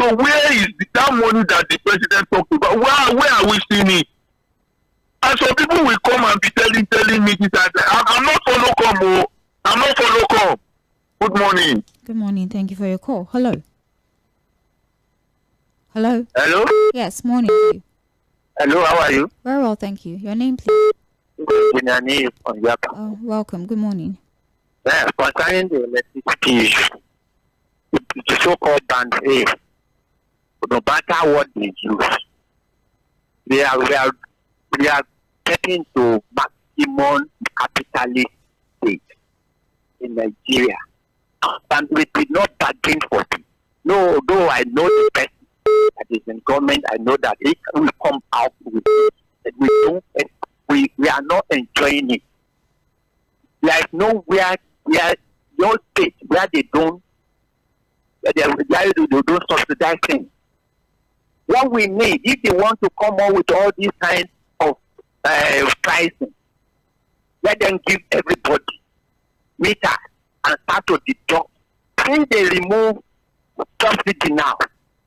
Speaker 5: So where is that money that the president talked about? Where are we seeing it? And so people will come and be telling me that I'm not for local. I'm not for local. Good morning.
Speaker 1: Good morning. Thank you for your call. Hello. Hello.
Speaker 6: Hello?
Speaker 1: Yes, morning to you.
Speaker 6: Hello, how are you?
Speaker 1: Very well, thank you. Your name, please. Oh, welcome. Good morning.
Speaker 6: Yeah, concerning the electricity issue, the so-called band A, no matter what they use, we are getting to maximum capitalist state in Nigeria. And we did not bargain for it. No, though I know the person that is in government, I know that it will come out with it. We are not enjoying it. There is nowhere where your state where they don't subsidize things. What we need, if they want to come up with all these kinds of pricing, let them give everybody meters and start to deduct. Since they remove subsidy now,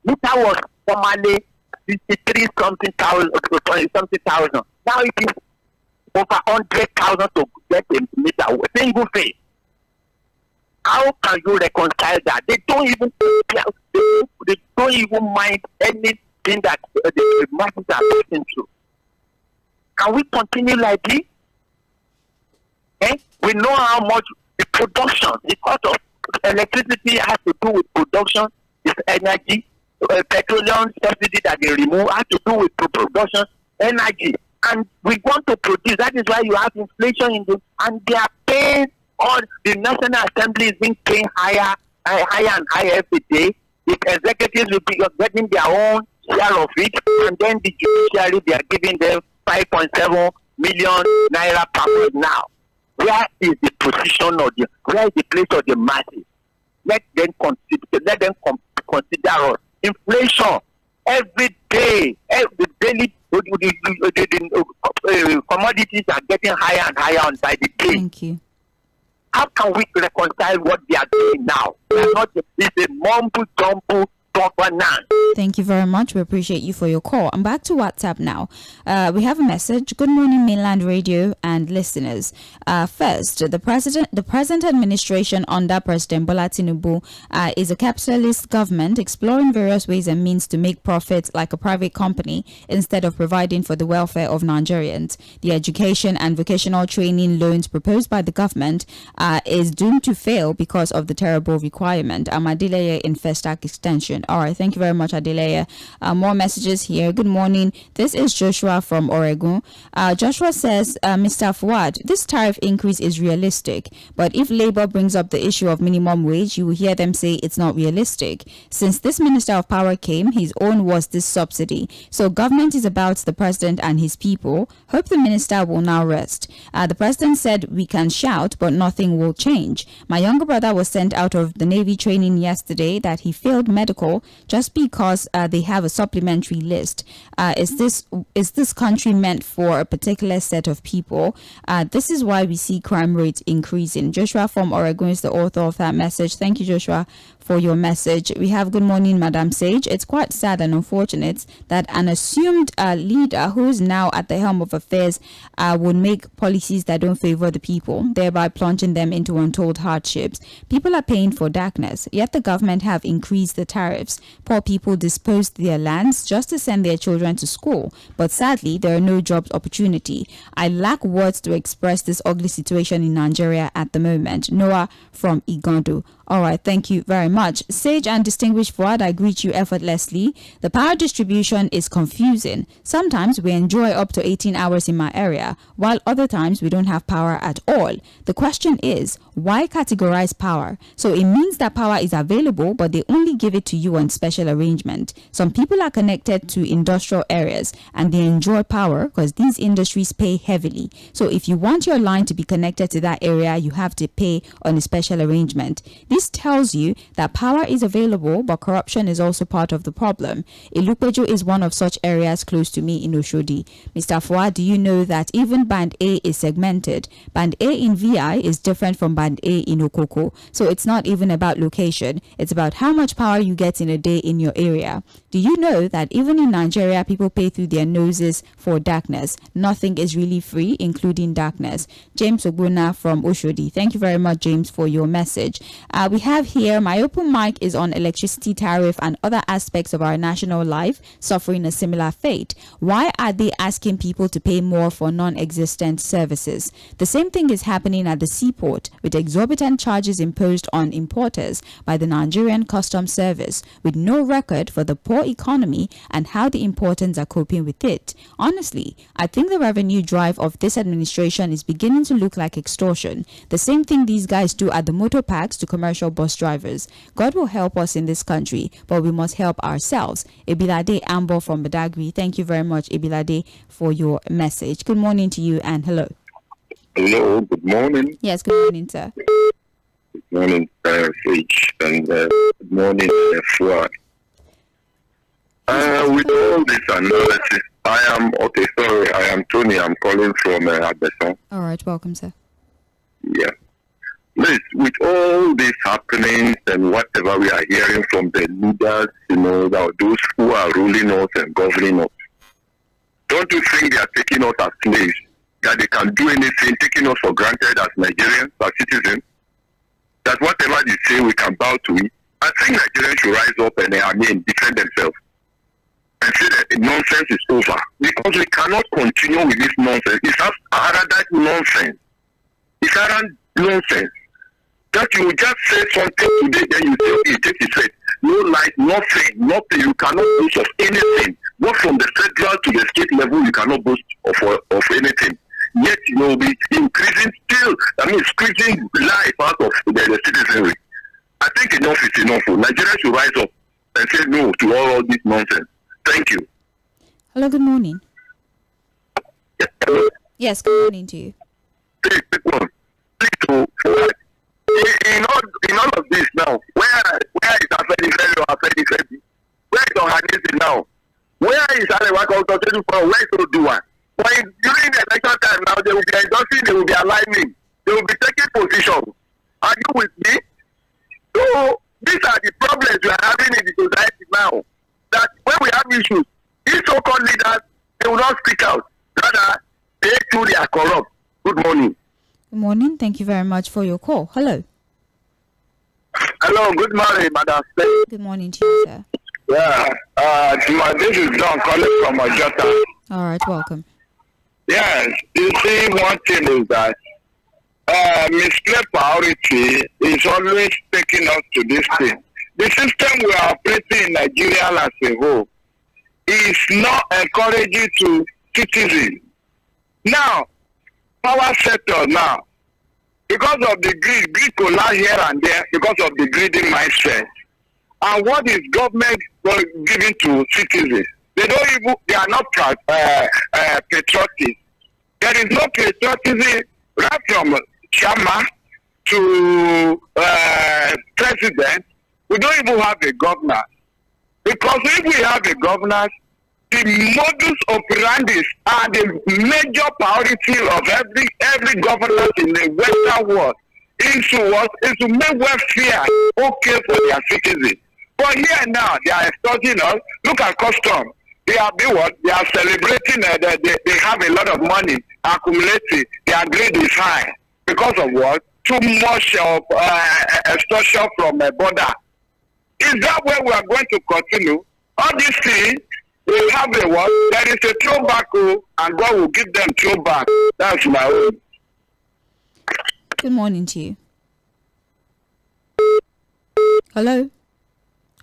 Speaker 6: meter was formerly 63 something thousand. Now it is over 100,000 to get a meter. They even fail. How can you reconcile that? They don't even mind anything that the masses are passing through. Can we continue like this? We know how much the production, the cost of electricity has to do with production, it's energy, petroleum subsidy that they remove has to do with production, energy. And we want to produce. That is why you have inflation in and they are paying. Or the National Assembly is being paying higher and higher every day. The executives will be getting their own share of it, and then the judiciary, they are giving them 5.7 million naira per month now. Where is the position of where is the place of the masses? Let them consider us. Inflation every day, every daily commodities are getting higher and higher on by the day.
Speaker 1: Thank you.
Speaker 6: How can we reconcile what they are doing now? It's a mumble-jumble governance.
Speaker 1: Thank you very much. We appreciate you for your call. I'm back to WhatsApp now. We have a message. Good morning, Mainland Radio and listeners. First, the present administration under President Bola Tinubu is a capitalist government exploring various ways and means to make profits like a private company instead of providing for the welfare of Nigerians. The education and vocational training loans proposed by the government is doomed to fail because of the terrible requirement. Adeleye in Festac Extension. All right, thank you very much, Adeleye. More messages here. Good morning. This is Joshua from Oregon. Joshua says, Mr. Fuad, this tariff increase is realistic, but if Labour brings up the issue of minimum wage, you will hear them say it's not realistic. Since this Minister of Power came, his own was this subsidy. So government is about the president and his people. Hope the minister will now rest. The president said we can shout, but nothing will change. My younger brother was sent out of the Navy training yesterday that he failed medical just because they have a supplementary list. Is this country meant for a particular set of people? This is why we see crime rates increasing. Joshua from Oregon is the author of that message. Thank you, Joshua, for your message. We have good morning, Madam Sage. It's quite sad and unfortunate that an assumed leader who is now at the helm of affairs would make policies that don't favor the people, thereby plunging them into untold hardships. People are paying for darkness, yet the government have increased the tariffs. Poor people disposed their lands just to send their children to school, but sadly there are no job opportunity. I lack words to express this ugly situation in Nigeria at the moment. Noah from Igondo. All right, thank you very much. Sage and distinguished Fuad, I greet you effortlessly. The power distribution is confusing. Sometimes we enjoy up to 18 hours in my area, while other times we don't have power at all. The question is, why categorize power? So it means that power is available, but they only give it to you on special arrangement. Some people are connected to industrial areas and they enjoy power because these industries pay heavily. So if you want your line to be connected to that area, you have to pay on a special arrangement. This tells you that power is available, but corruption is also part of the problem. Ilukpeju is one of such areas close to me in Oshodi. Mr. Fwa, do you know that even Band A is segmented? Band A in VI is different from Band A in Okoko. So it's not even about location. It's about how much power you get in a day in your area. Do you know that even in Nigeria, people pay through their noses for darkness? Nothing is really free, including darkness. James Ogbona from Oshodi. Thank you very much, James, for your message. We have here, my open mic is on electricity tariff and other aspects of our national life suffering a similar fate. Why are they asking people to pay more for non-existent services? The same thing is happening at the seaport with exorbitant charges imposed on importers by the Nigerian Customs Service with no record for the poor economy and how the importers are coping with it. Honestly, I think the revenue drive of this administration is beginning to look like extortion. The same thing these guys do at the motor parks to commercial bus drivers. God will help us in this country, but we must help ourselves. Ebilade Ambo from Badagry. Thank you very much, Ebilade, for your message. Good morning to you and hello.
Speaker 4: Hello, good morning.
Speaker 1: Yes, good morning, sir.
Speaker 4: Good morning, Sage, and good morning, Fwa. With all this analysis, I am Tony. I'm calling from Abeson.
Speaker 1: All right, welcome, sir.
Speaker 4: Yeah. Please, with all this happening and whatever we are hearing from the leaders, those who are ruling us and governing us, don't you think they are taking us as slaves? That they can do anything, taking us for granted as Nigerians, as citizens? That whatever they say, we can bow to it? I think Nigerians should rise up and defend themselves and say that the nonsense is over. Because we cannot continue with this nonsense. It's that nonsense. It's nonsense. That you just say something today, then you say, okay, take it straight. No light, nothing. You cannot boast of anything. Not from the federal to the state level, you cannot boast of anything. Yet you will be increasing squeezing life out of the citizenry. I think enough is enough. Nigeria should rise up and say no to all this nonsense. Thank you.
Speaker 1: Hello, good morning.
Speaker 4: Hello.
Speaker 1: Yes, good morning to you.
Speaker 4: In all of this now, where is Afeni? Where is Ohanese now? Where is Alewa from? Where is Oduwa? When during the election time now, they will be endorsing, they will be aligning, they will be taking position. Are you with me? So these are the problems we are having in the society now. That when we have issues, these so-called leaders, they will not speak out. Rather, they too, they are corrupt. Good morning.
Speaker 1: Good morning. Thank you very much for your call. Hello.
Speaker 4: Hello. Good morning, Madam.
Speaker 1: Good morning to you, sir.
Speaker 4: Yeah. This is John calling from Ojota.
Speaker 1: All right. Welcome.
Speaker 4: Yes. You see, one thing is that misplaced priority is always taking us to this thing. The system we are operating in Nigeria as a whole is not encouraging to citizens. Now, power sector now, because of the greed collapse here and there, because of the greedy mindset. And what is government giving to citizens? They are not patriotic. There is no patriotism right from chairman to president. We don't even have a governor. Because if we have a governor, the modus operandi are the major priority of every government in the Western world is to make welfare okay for their citizens. But here now, they are extorting us. Look at custom. They are doing what? They are celebrating they have a lot of money accumulated. Their grade is high. Because of what? Too much of extortion from a border. Is that where we are going to continue? All these things, we have a what? There is a throwback, and God will give them throwback. That's my own.
Speaker 1: Good morning to you. Hello.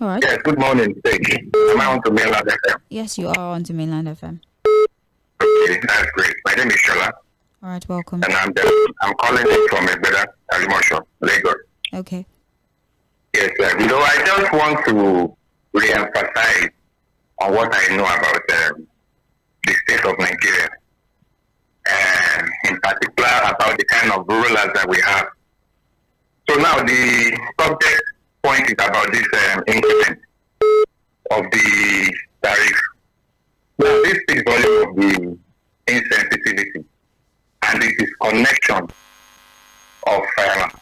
Speaker 1: All right.
Speaker 4: Yes, good morning. Thank you. Am I on to Mainland FM?
Speaker 1: Yes, you are on to Mainland FM.
Speaker 4: Okay, that's great. My name is Shola.
Speaker 1: All right, welcome.
Speaker 4: And I'm calling in from Tᴜɪ̀ᴜ, Lagos.
Speaker 1: Okay.
Speaker 4: Yes, I just want to re-emphasize on what I know about the state of Nigeria, and in particular about the kind of rulers that we have.
Speaker 7: So now the subject point is about this increment of the tariff. Now this speaks volume of the insensitivity and the disconnection of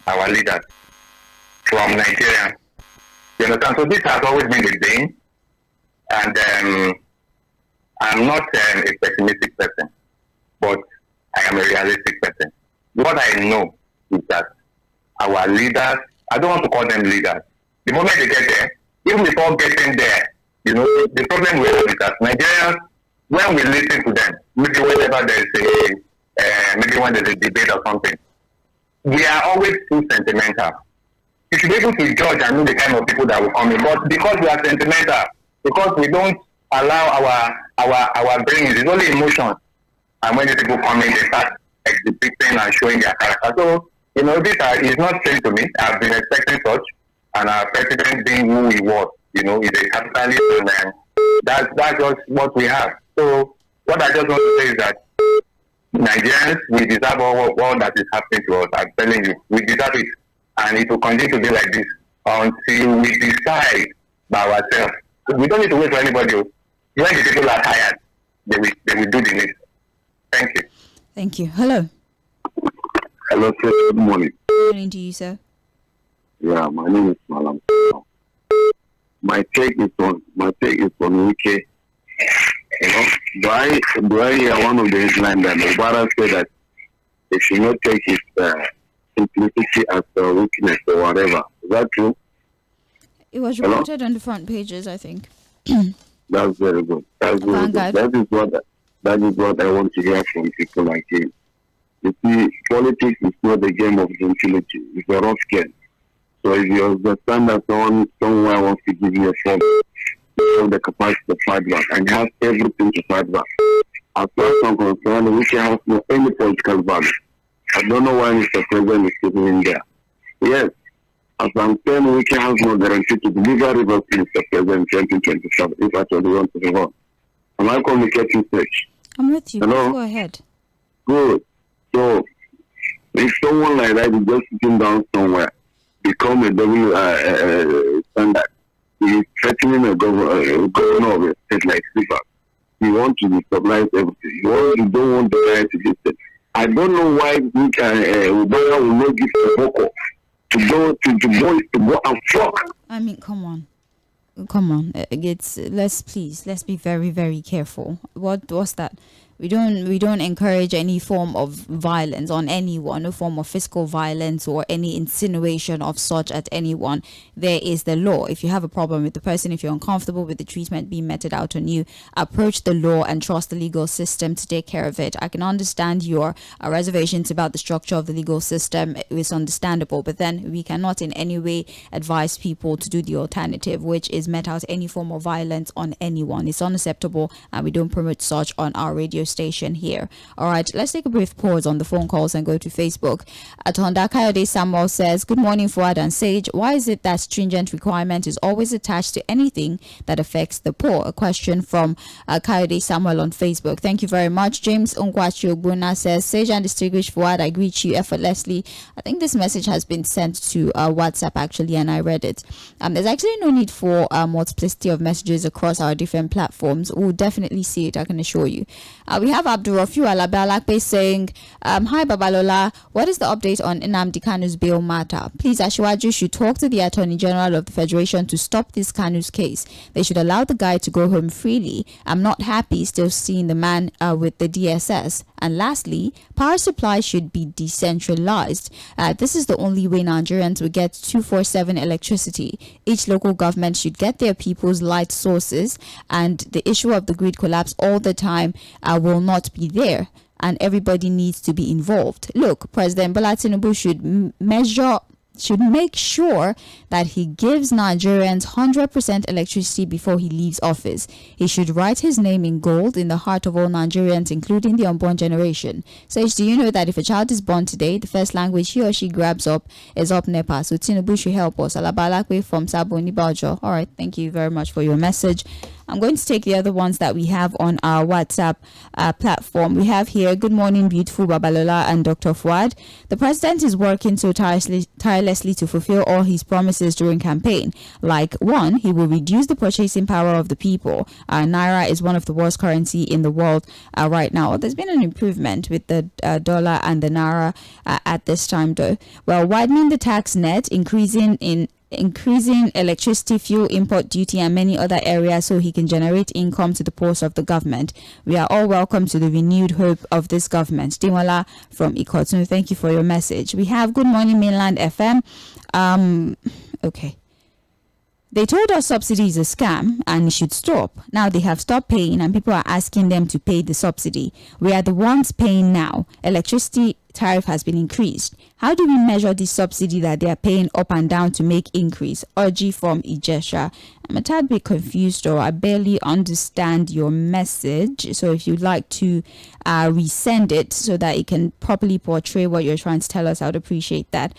Speaker 7: our leaders from Nigeria. You understand? So this has always been the thing, and I'm not a pessimistic person, but I am a realistic person. What I know is that our leaders, I don't want to call them leaders, the moment they get there, even before getting there, the problem we have is that Nigerians, when we listen to them, maybe whenever there's maybe when there's a debate or something, we are always too sentimental. You should be able to judge and know the kind of people that will come in, but because we are sentimental, because we don't allow our brains, it's only emotion, and when the people come in, they start exhibiting and showing their character. So, this is not strange to me. I've been expecting such, and our president being who he was, is a capitalist, and that's just what we have. So, what I just want to say is that Nigerians, we deserve all that is happening to us. I'm telling you, we deserve it, and it will continue to be like this until we decide by ourselves. We don't need to wait for anybody. When the people are tired, they will do the next. Thank you.
Speaker 1: Thank you. Hello.
Speaker 4: Hello, sir. Good morning.
Speaker 1: Good morning to you, sir.
Speaker 4: Yeah, my name is Malam. My take is on UK. Do I hear one of the headlines that Mubarak said that they should not take his simplicity as a weakness or whatever? Is that true?
Speaker 1: It was reported on the front pages, I think.
Speaker 4: That's very good. That's very good. That is what I want to hear from people like him. You see, politics is not a game of gentility. It's a rough game. So if you understand that someone wants to give you a phone, you have the capacity to fight back, and you have everything to fight back. As far as I'm concerned, we can have no any political value. I don't know why Mr. President is sitting in there. Yes, as I'm saying, we can have no guarantee to deliver results to Mr. President in 2027 if I told you want to vote. Am I communicating stage?
Speaker 1: I'm with you.
Speaker 4: Hello?
Speaker 1: Go ahead.
Speaker 4: Good. So, if someone like that is just sitting down somewhere, become a double standard, he is threatening a governor of a state like Sivas. He wants to destabilize everything. You don't want the guy to listen. I don't know why Ubaya will not give a vocal to go and fuck.
Speaker 1: I mean, come on. Let's be very, very careful. What's that? We don't encourage any form of violence on anyone, no form of physical violence or any insinuation of such at anyone. There is the law. If you have a problem with the person, if you're uncomfortable with the treatment being meted out on you, approach the law and trust the legal system to take care of it. I can understand your reservations about the structure of the legal system. It's understandable, but then we cannot in any way advise people to do the alternative, which is met out any form of violence on anyone. It's unacceptable, and we don't promote such on our radio station here. All right, let's take a brief pause on the phone calls and go to Facebook. Ṭğᴜʀsᴅᴜ Samuel says, good morning, Fuad and Sage. Why is it that stringent requirement is always attached to anything that affects the poor? A question from Ṭğᴜʀsᴅᴜ Samuel on Facebook. Thank you very much. James Ungwachi says, Sage and distinguished Fuad, I greet you effortlessly. I think this message has been sent to WhatsApp actually, and I read it. There's actually no need for multiplicity of messages across our different platforms. We'll definitely see it, I can assure you. We have Abdurrafiu Alabalakpe saying, hi Babalola, what is the update on Nnamdi Kanu's bail matter? Please, Asiwaju should talk to the Attorney General of the Federation to stop this Kanu's case. They should allow the guy to go home freely. I'm not happy still seeing the man with the DSS. And lastly, power supply should be decentralized. This is the only way Nigerians will get 24/7 electricity. Each local government should get their people's light sources, and the issue of the grid collapse all the time will not be there, and everybody needs to be involved. Look, President Bola Tinubu should make sure that he gives Nigerians 100% electricity before he leaves office. He should write his name in gold in the heart of all Nigerians, including the unborn generation. Sage, do you know that if a child is born today, the first language he or she grabs up is up NEPA? So Tinubu should help us. Alabalakwe from Sabo Nibajo. All right, thank you very much for your message. I'm going to take the other ones that we have on our WhatsApp platform. We have here, good morning, beautiful Babalola and Dr. Fuad. The president is working so tirelessly to fulfill all his promises during campaign. Like, one, he will reduce the purchasing power of the people. Naira is one of the worst currency in the world right now. There's been an improvement with the dollar and the Naira at this time, though. Well, widening the tax net, increasing electricity, fuel import duty, and many other areas so he can generate income to the purse of the government. We are all welcome to the renewed hope of this government. Dimola from Ikotun, thank you for your message. We have Good Morning Mainland FM. Okay. They told us subsidy is a scam and it should stop. Now they have stopped paying and people are asking them to pay the subsidy. We are the ones paying now. Electricity tariff has been increased. How do we measure this subsidy that they are paying up and down to make increase? Orji from Ijesha. I'm a tad bit confused, or I barely understand your message. So if you'd like to resend it so that it can properly portray what you're trying to tell us, I would appreciate that.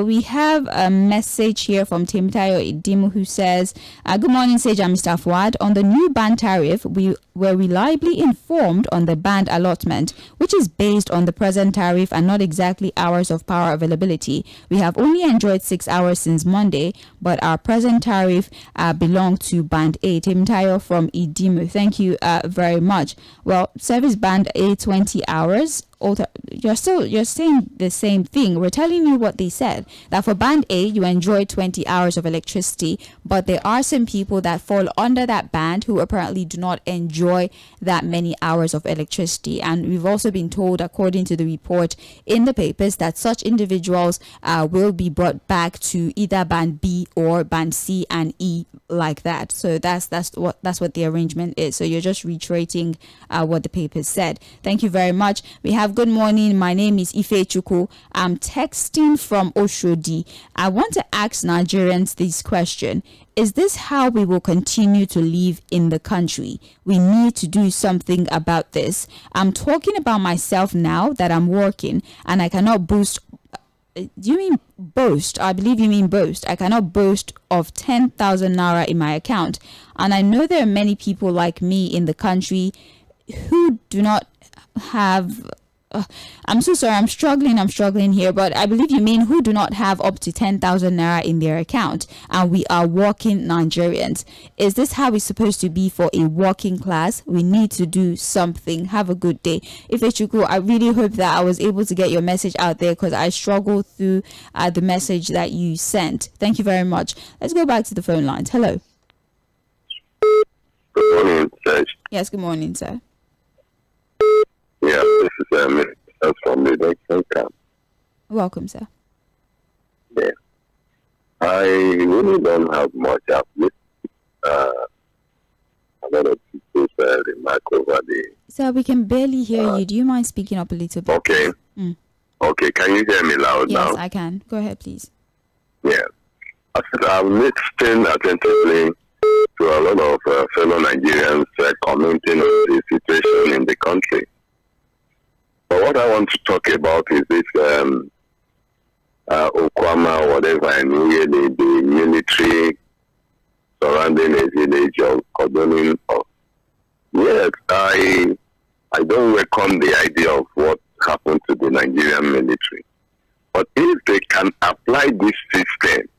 Speaker 1: We have a message here from Tēmitayo Idimu who says, good morning, Sage and Mr. Fuad. On the new band tariff, we were reliably informed on the band allotment, which is based on the present tariff and not exactly hours of power availability. We have only enjoyed 6 hours since Monday, but our present tariff belong to band A. Tēmitayo from Idimu. Thank you very much. Well, service band A 20 hours. You're saying the same thing. We're telling you what they said, that for band A you enjoy 20 hours of electricity, but there are some people that fall under that band who apparently do not enjoy that many hours of electricity. And we've also been told, according to the report in the papers, that such individuals will be brought back to either band B or band C and E, like that. So that's what the arrangement is. So you're just reiterating what the papers said. Thank you very much. We have good morning. My name is 𝐴𝐶. I'm texting from Oshodi. I want to ask Nigerians this question. Is this how we will continue to live in the country? We need to do something about this. I'm talking about myself now that I'm working and I cannot boast. Do you mean boast? I believe you mean boast. I cannot boast of 10,000 Naira in my account. And I know there are many people like me in the country who do not have... I'm so sorry, I'm struggling here, but I believe you mean who do not have up to 10,000 Naira in their account, and we are working Nigerians. Is this how it's supposed to be for a working class? We need to do something. Have a good day. 𝐴𝐶, I really hope that I was able to get your message out there, because I struggled through the message that you sent. Thank you very much. Let's go back to the phone lines. Hello.
Speaker 4: Good morning, sir.
Speaker 1: Yes, good morning, sir.
Speaker 4: Yeah, this is Mr. from Lɪධᴇ.
Speaker 1: Welcome, sir.
Speaker 4: Yeah. I really don't have much of this. A lot of people's remark over the...
Speaker 1: Sir, we can barely hear you. Do you mind speaking up a little bit?
Speaker 4: Okay. Okay, can you hear me loud now?
Speaker 1: Yes, I can. Go ahead, please.
Speaker 4: Yeah. I said I'm listening attentively to a lot of fellow Nigerians commenting on the situation in the country. But what I want to talk about is this Okwama, whatever, and really the military surrounding a village of Kodonin. Yes, I don't welcome the idea of what happened to the Nigerian military. But if they can apply this system,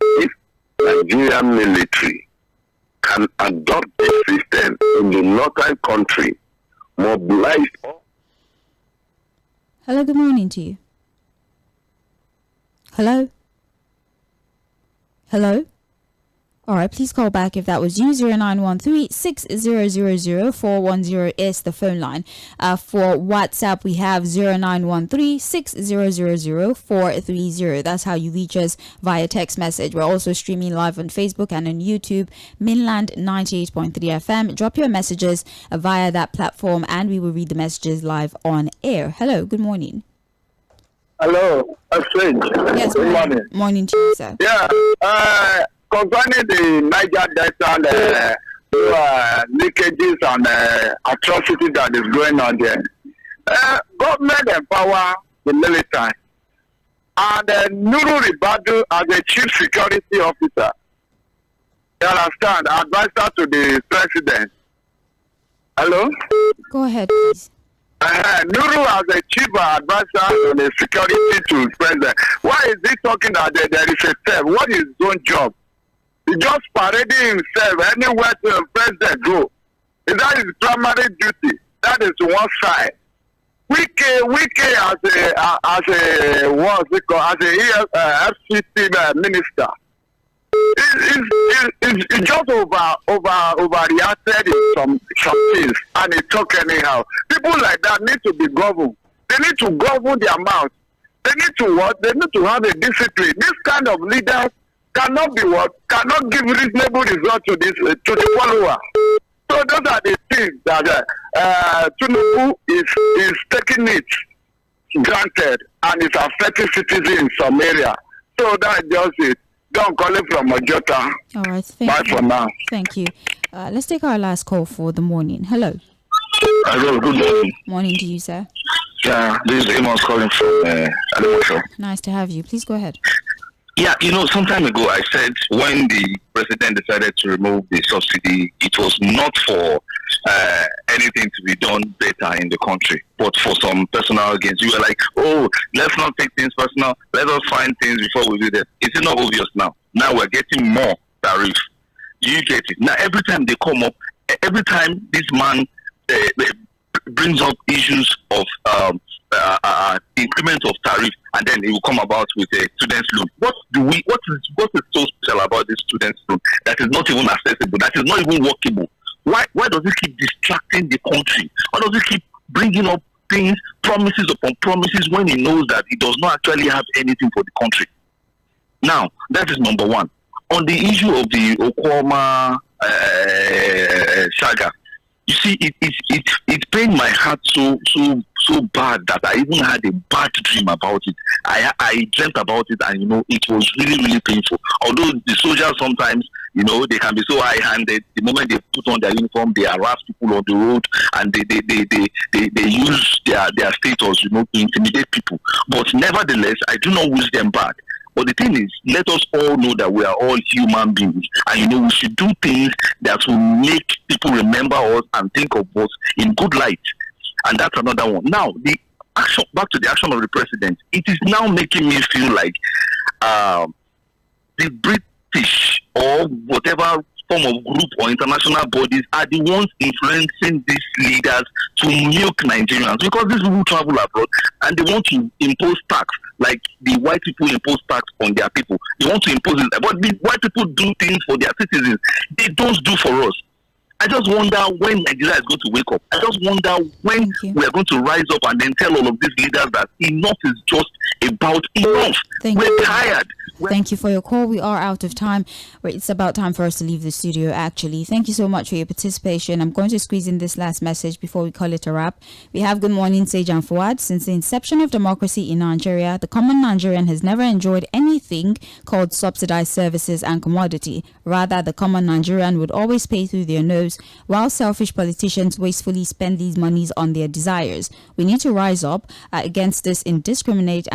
Speaker 4: if Nigerian military can adopt this system in the northern country, mobilize...
Speaker 1: Hello, good morning to you. Hello? Hello? All right, please call back if that was you. 0913-6000-410 is the phone line. For WhatsApp, we have 0913-6000-430. That's how you reach us via text message. We're also streaming live on Facebook and on YouTube, Mainland 98.3 FM. Drop your messages via that platform and we will read the messages live on air. Hello, good morning.
Speaker 6: Hello, Strange.
Speaker 1: Yes,
Speaker 6: good morning.
Speaker 1: Morning to you, sir.
Speaker 6: Yeah, concerning the Niger Delta and leakages and atrocity that is going on there, government empower the military, and Nuru Ribadu as a chief security officer
Speaker 4: You understand? Advisor to the president. Hello?
Speaker 1: Go ahead, please.
Speaker 4: Nuru as a chief advisor on the security to president. Why is he talking that there is a step? What is his own job? He just parading himself anywhere the president go. Is that his primary duty? That is one side. Wike as a what's it called? As a FCT minister. It's just overreacted in some things, and it talk anyhow. People like that need to be governed. They need to govern their mouth. They need to what? They need to have a discipline. This kind of leaders cannot be what? Cannot give reasonable results to the follower. So those are the things that Tinubu is taking it granted, and it's affecting citizens in some area. So that's just it. Don't call it from Ojota.
Speaker 1: All right,
Speaker 4: Bye
Speaker 1: thank you.
Speaker 4: for now.
Speaker 1: Thank you. Let's take our last call for the morning. Hello.
Speaker 5: Hello, good morning.
Speaker 1: Morning to you, sir.
Speaker 5: Yeah, this is Amos calling from Animation.
Speaker 1: Nice to have you. Please go ahead.
Speaker 5: Yeah, some time ago I said when the president decided to remove the subsidy, it was not for anything to be done better in the country, but for some personal gains. You were like, oh, let's not take things personal. Let us find things before we do that. Is it not obvious now? Now we're getting more tariff. You get it. Now every time they come up, every time this man brings up issues of increment of tariff, and then it will come about with a student's loan. What is so special about this student's loan that is not even accessible, that is not even workable? Why does it keep distracting the country? Why does it keep bringing up things, promises upon promises, when he knows that he does not actually have anything for the country? Now, that is number one. On the issue of the Okwama saga, you see, it pained my heart so bad that I even had a bad dream about it. I dreamt about it, and it was really, really painful. Although the soldiers sometimes, they can be so high-handed. The moment they put on their uniform, they harass people on the road, and they use their status, to intimidate people. But nevertheless, I do not wish them bad. But the thing is, let us all know that we are all human beings, and we should do things that will make people remember us and think of us in good light. And that's another one. Now, back to the action of the president, it is now making me feel like the British or whatever form of group or international bodies are the ones influencing these leaders to milk Nigerians, because these people travel abroad and they want to impose tax like the white people impose tax on their people. They want to impose it, but the white people do things for their citizens. They don't do for us. I just wonder when Nigeria is going to wake up. I just wonder when we are going to rise up and then tell all of these leaders that enough is just about enough. We're tired.
Speaker 1: Thank you for your call. We are out of time. It's about time for us to leave the studio, actually. Thank you so much for your participation. I'm going to squeeze in this last message before we call it a wrap. We have good morning, Sage and Fuad. Since the inception of democracy in Nigeria, the common Nigerian has never enjoyed anything called subsidized services and commodity. Rather, the common Nigerian would always pay through their nose, while selfish politicians wastefully spend these monies on their desires. We need to rise up against this indiscriminate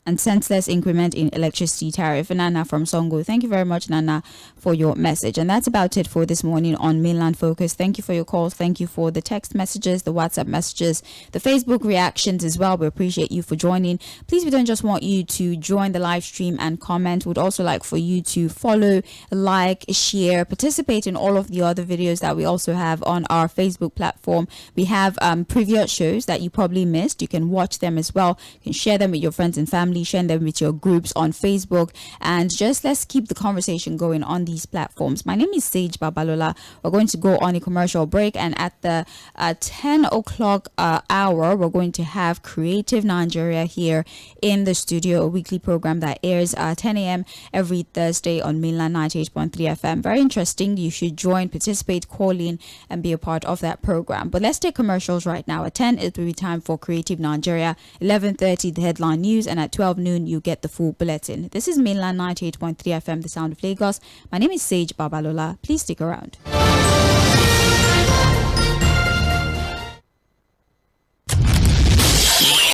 Speaker 1: and senseless increment in electricity tariff. Nana from Songo. Thank you very much, Nana, for your message. And that's about it for this morning on Mainland Focus. Thank you for your calls. Thank you for the text messages, the WhatsApp messages, the Facebook reactions as well. We appreciate you for joining. Please, we don't just want you to join the live stream and comment. We'd also like for you to follow, like, share, participate in all of the other videos that we also have on our Facebook platform. We have previous shows that you probably missed. You can watch them as well. You can share them with your friends and family. Share them with your groups on Facebook, and just let's keep the conversation going on these platforms. My name is Sage Babalola. We're going to go on a commercial break, and at the 10 o'clock hour, we're going to have Creative Nigeria here in the studio, a weekly program that airs 10 a.m. every Thursday on Mainland 98.3 FM. Very interesting. You should join, participate, call in, and be a part of that program. But let's take commercials right now. At 10, it will be time for Creative Nigeria. 11:30, the headline news, and at 12 noon, you get the full bulletin. This is Mainland 98.3 FM, the sound of Lagos. My name is Sage Babalola. Please stick around.